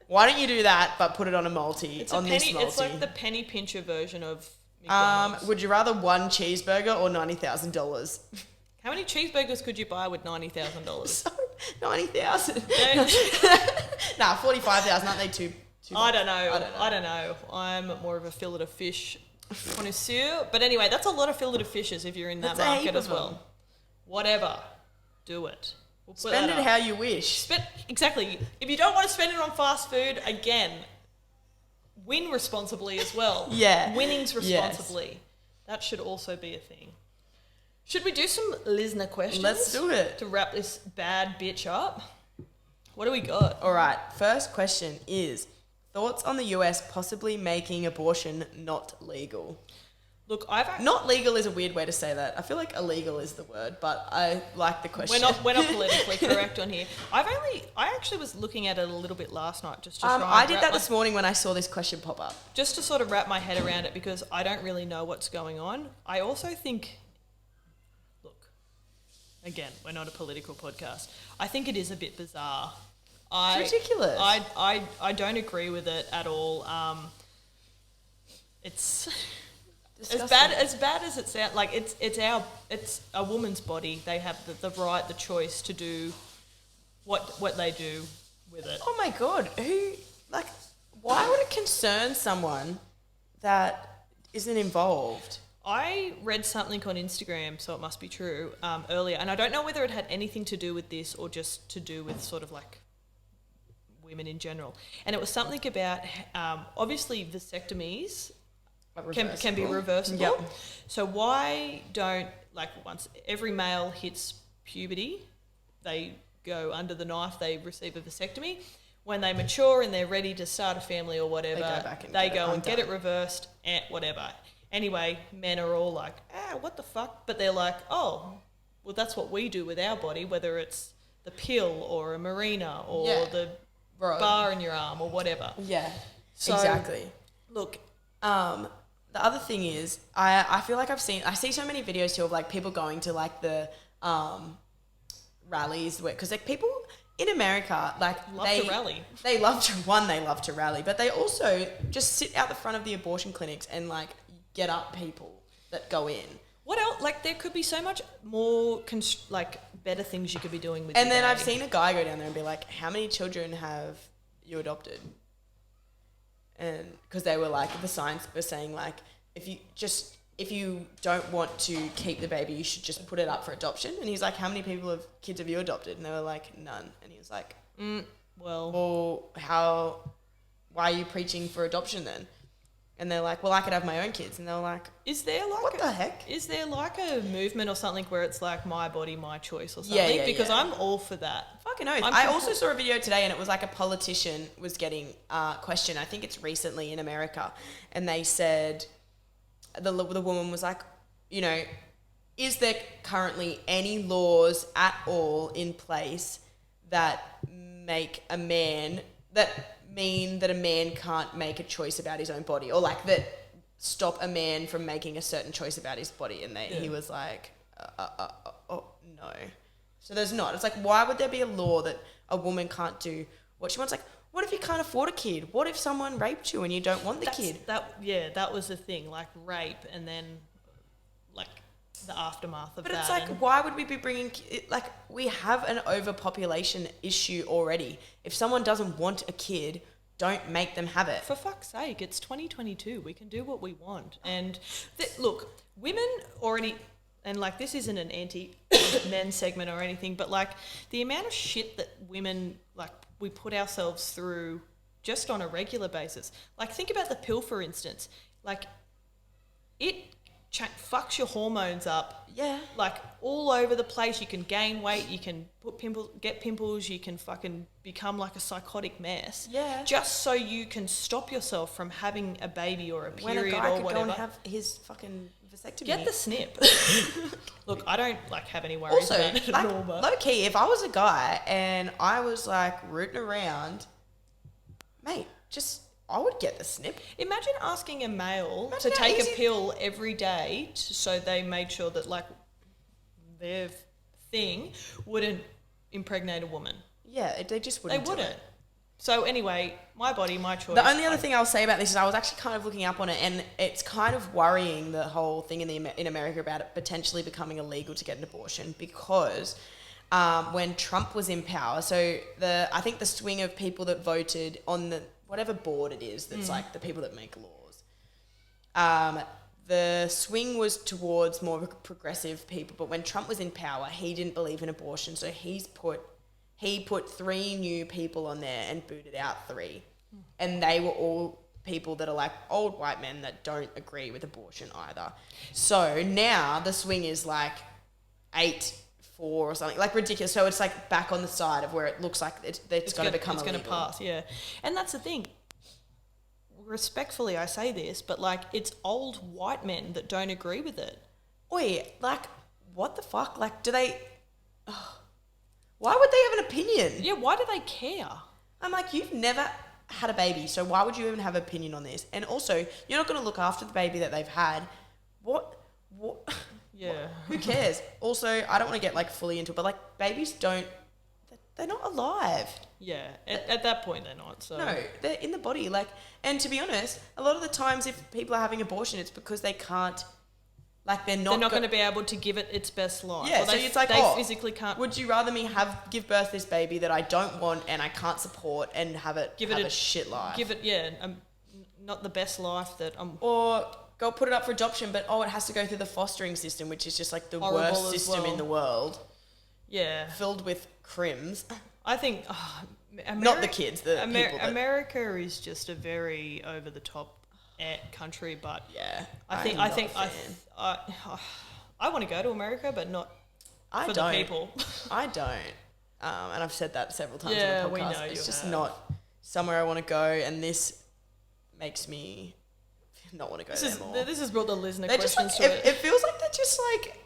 Why don't you do that but put it on a multi, It's on a this penny. multi? It's like the penny pincher version of McDonald's. Would you rather one cheeseburger or $90,000? How many cheeseburgers could you buy with $90,000? So, 90,000. Yeah. Nah, 45,000. Aren't they too I don't know. I don't know. I'm more of a fillet of fish connoisseur. But anyway, that's a lot of fillet of fishes if you're in that That's a heap market of as well. them. Whatever. Do it. We'll put Spend that it up. how you wish. Exactly. If you don't want to spend it on fast food, again, win responsibly as well. Yeah. Winnings Yes. responsibly. That should also be a thing. Should we do some listener questions? Let's do it. To wrap this bad bitch up. What do we got? All right, first question is, thoughts on the US possibly making abortion not legal? Look, Not legal is a weird way to say that. I feel like illegal is the word, but I like the question. We're not politically correct on here. I actually was looking at it a little bit last night just to try and I did that this morning when I saw this question pop up. Just to sort of wrap my head around it because I don't really know what's going on. I also think, look, again, we're not a political podcast. I think it is a bit bizarre. It's ridiculous. I don't agree with it at all. It's Disgusting. as bad as it sounds. Like it's a woman's body. They have the right, the choice to do what they do with it. Oh my God. Why would it concern someone that isn't involved? I read something on Instagram, so it must be true, earlier, and I don't know whether it had anything to do with this or just to do with sort of like women in general. And it was something about obviously vasectomies can be reversible. Yep. So why don't, like, once every male hits puberty, they go under the knife, they receive a vasectomy. When they mature and they're ready to start a family or whatever, they go and get it reversed and whatever. Anyway, men are all like, what the fuck? But they're like, oh, well, that's what we do with our body, whether it's the pill or a marina or the bar in your arm or whatever. Yeah, So, exactly. Look, The other thing is, I feel like I see so many videos too of like people going to like the rallies because like people in America love to rally. They love to rally, but they also just sit out the front of the abortion clinics and like get up people that go in. what else? Like, there could be so much more better things you could be doing with. And then your I've body. seen a guy go down there and be like, "How many children have you adopted?" And because they were like, the science was saying like, if you don't want to keep the baby, you should just put it up for adoption. And he's like, how many kids have you adopted? And they were like, none. And he was like, well, why are you preaching for adoption then? And they're like, well, I could have my own kids. And they were like, is there like what the heck? Is there like a movement or something where it's like my body, my choice or something? Yeah, because I'm all for that. Fucking oath. I also saw a video today and it was like a politician was getting questioned. I think it's recently in America. And they said, the woman was like, is there currently any laws at all in place that mean that a man can't make a choice about his own body, or like that stop a man from making a certain choice about his body? And he was like, oh no. So there's not. It's like, why would there be a law that a woman can't do what she wants? Like, what if you can't afford a kid? What if someone raped you and you don't want the kid? That was the thing, like rape, and then like the aftermath of that. But it's like, why would we be bringing... Like, we have an overpopulation issue already. If someone doesn't want a kid, don't make them have it. For fuck's sake, it's 2022. We can do what we want. And look, women already... And like, this isn't an anti-men segment or anything, but like the amount of shit that women, like, we put ourselves through just on a regular basis. Like, think about the pill, for instance. Like, it fucks your hormones up. Yeah. Like, all over the place. You can gain weight, you can get pimples, you can fucking become like a psychotic mess. Yeah. Just so you can stop yourself from having a baby or a period when a guy or could whatever. go and have his fucking vasectomy. Get the snip. Look, I don't like have any worries Also, about it like, at all. But low key, if I was a guy and I was like rooting around, mate, I would get the snip. imagine asking a male Imagine to how take easy- a pill every day so they made sure that like their thing wouldn't impregnate a woman. Yeah, they just They wouldn't. do wouldn't. it. So anyway, my body, my choice. The only other thing I'll say about this is I was actually kind of looking up on it, and it's kind of worrying, the whole thing in America about it potentially becoming illegal to get an abortion, because when Trump was in power, so I think the swing of people that voted on the whatever board it is that's like the people that make laws, the swing was towards more progressive people. But when Trump was in power, he didn't believe in abortion, so he put 3 new people on there and booted out 3. And they were all people that are like old white men that don't agree with abortion either. So now the swing is like 8-4 or something, like ridiculous. So it's like back on the side of where it looks like it's going to become illegal. It's going to pass, yeah. And that's the thing. respectfully, I say this, but like it's old white men that don't agree with it. Oi, like, what the fuck? Like, do they... why would they have an opinion? Yeah, why do they care? I'm like, you've never had a baby, so why would you even have an opinion on this? And also, you're not going to look after the baby that they've had. What? Yeah. Who cares? Also, I don't want to get like fully into it, but like babies they're not alive. Yeah, at that point they're not. So No, they're in the body. Like, and to be honest, a lot of the times if people are having abortion, it's because they can't, like they're not going to be able to give it its best life. Yeah, Or so it's like, they oh, physically can't. Would you rather me give birth this baby that I don't want and I can't support and have a shit life? Give it, not the best life that Or go put it up for adoption, but it has to go through the fostering system, which is just like the Horrible worst as system well. in the world, Yeah, filled with crims. I think Not the kids, the people that... America is just a very over the top country, but Yeah, I think I want to go to America, but not I for don't. the people. I don't, and I've said that several times Yeah, on the we podcast. know It's you just have. not somewhere I want to go, and this makes me not want to go there more. This has brought the Lisner They're just questions like, to it. it feels like they're just like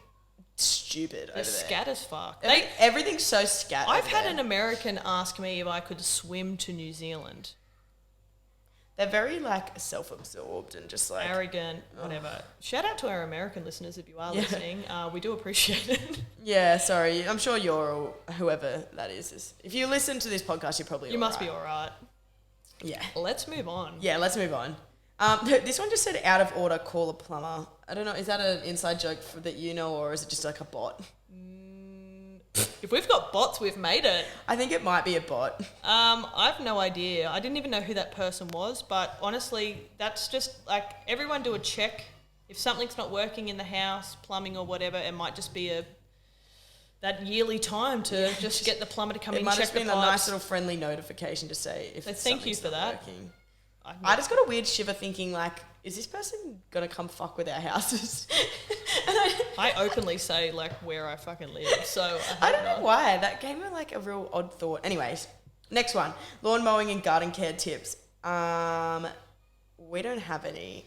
stupid They're over there. scat as fuck. Everything's so scat. I've over had there. an American ask me if I could swim to New Zealand. They're very like self-absorbed and just like Arrogant, whatever. Shout out to our American listeners if you are listening. We do appreciate it. Yeah, sorry. I'm sure you're all, whoever that is. If you listen to this podcast, you're probably You must be all right. Yeah. Let's move on. Yeah, let's move on. This one just said out of order, call a plumber. I don't know, is that an inside joke that you know, or is it just like a bot? If we've got bots, we've made it. I think it might be a bot. I have no idea. I didn't even know who that person was, but honestly, that's just like everyone do a check. If something's not working in the house, plumbing or whatever, it might just be that yearly time to just get the plumber to come in It and might check have the been pipes. a nice little friendly notification to say if So thank you something's for not that. working. I just got a weird shiver thinking like, is this person gonna come fuck with our houses? And I openly say like where I fucking live, so I don't know why. That gave me like a real odd thought. Anyways, next one. Lawn mowing and garden care tips. We don't have any.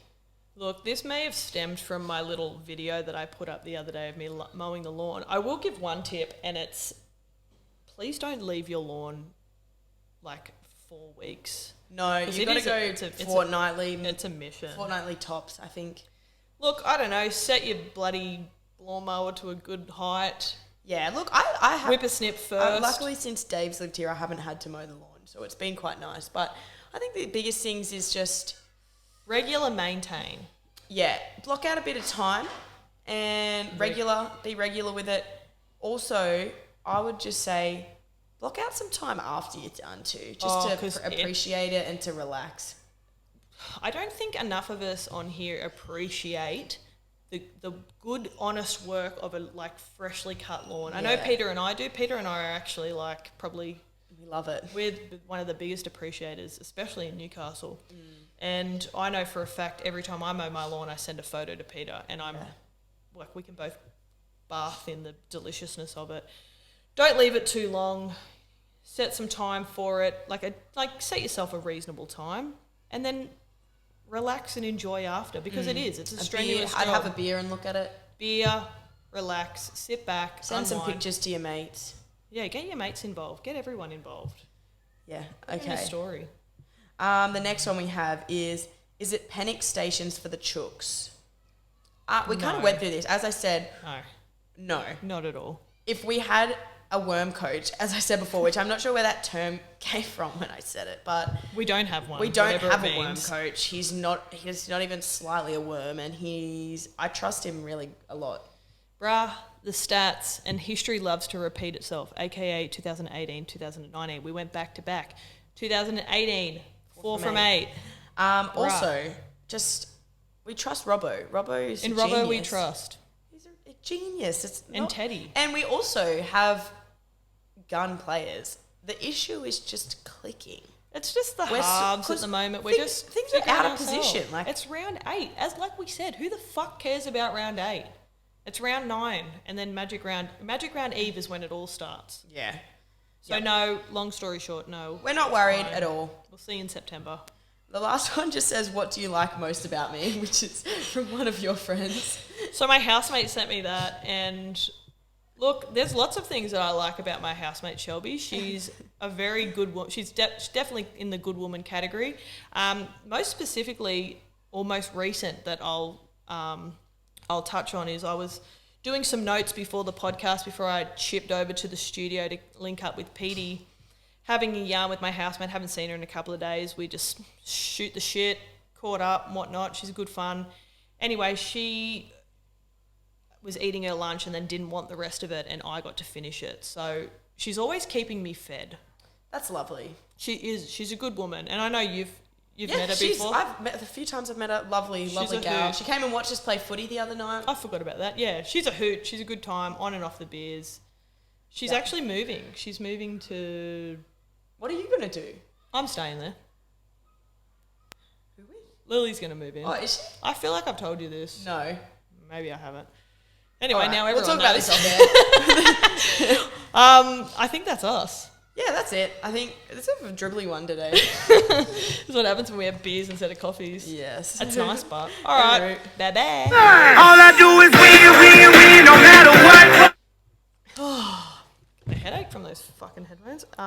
Look, this may have stemmed from my little video that I put up the other day of me mowing the lawn. I will give one tip, and it's please don't leave your lawn like 4 weeks. No, 'Cause you it got to is go it's a fortnightly. It's a mission. Fortnightly tops, I think. Look, I don't know. Set your bloody lawnmower to a good height. Yeah, look, I have... Whip a snip first. luckily, since Dave's lived here, I haven't had to mow the lawn, so it's been quite nice. But I think the biggest things is just... Regular maintain. Yeah, block out a bit of time and be regular with it. Also, I would just say block out some time after you're done too, just to appreciate it and to relax. I don't think enough of us on here appreciate the good, honest work of a like freshly cut lawn. I know Yeah. Peter and I do. Peter and I are actually like probably We love it. we're one of the biggest appreciators, especially in Newcastle. And I know for a fact every time I mow my lawn, I send a photo to Peter, and I'm like, we can both bath in the deliciousness of it. Don't leave it too long. Set some time for it. Like set yourself a reasonable time, and then relax and enjoy after, because it's a strenuous I'd job. have a beer and look at it. Beer, relax, sit back, Send some unwind. pictures to your mates. Yeah, get your mates involved. Get everyone involved. Yeah, In the okay. story. The next one we have is it panic stations for the chooks? We kind No. of went through this. As I said, No, no. not at all. If we had a worm coach, as I said before, which I'm not sure where that term came from when I said it, but We don't have one. we don't whatever have it a worm means. coach. He's not even slightly a worm, and I trust him really a lot. Bruh, the stats and history loves to repeat itself, aka 2018, 2019. We went back to back. 2018, 4 from 8. Also, just we trust Robbo. Robbo is In a Robbo, we genius. trust. He's a genius. It's And Teddy. And we also have gun players. The issue is just clicking. It's just the We're halves at 'cause the moment. We're things- just things are figuring out of ourselves. position, like- it's round 8. As like we said, who the fuck cares about round 8? It's round 9, and then Magic Round Eve is when it all starts. Yeah. So no, long story short, no. We're not worried Fine. at all. We'll see you in September. The last one just says, "What do you like most about me?" Which is from one of your friends. So my housemate sent me that, and look, there's lots of things that I like about my housemate Shelby. She's a very good woman. She's definitely in the good woman category. Most specifically, or most recent that I'll touch on is I was doing some notes before the podcast, before I chipped over to the studio to link up with Petey, having a yarn with my housemate. Haven't seen her in a couple of days. We just shoot the shit, caught up and whatnot. She's good fun. Anyway, she was eating her lunch and then didn't want the rest of it, and I got to finish it. So she's always keeping me fed. That's lovely. She is. She's a good woman, and I know you've met her before. I've met her a few times. I've met her. Lovely a gal. hoot. She came and watched us play footy the other night. I forgot about that. Yeah, she's a hoot. She's a good time, on and off the beers. She's actually moving. She's moving to... What are you going to do? I'm staying there. Who with? Lily's going to move in. Oh, is she? I feel like I've told you this. No. Maybe I haven't. Anyway, Alright, now we'll everyone talk about knows. this on there. I think that's us. Yeah, that's it. I think it's a dribbly one today. This is what happens when we have beers instead of coffees. Yes. That's nice, but... All right. Bye-bye. All I do is win, no matter what. A headache from those fucking headphones.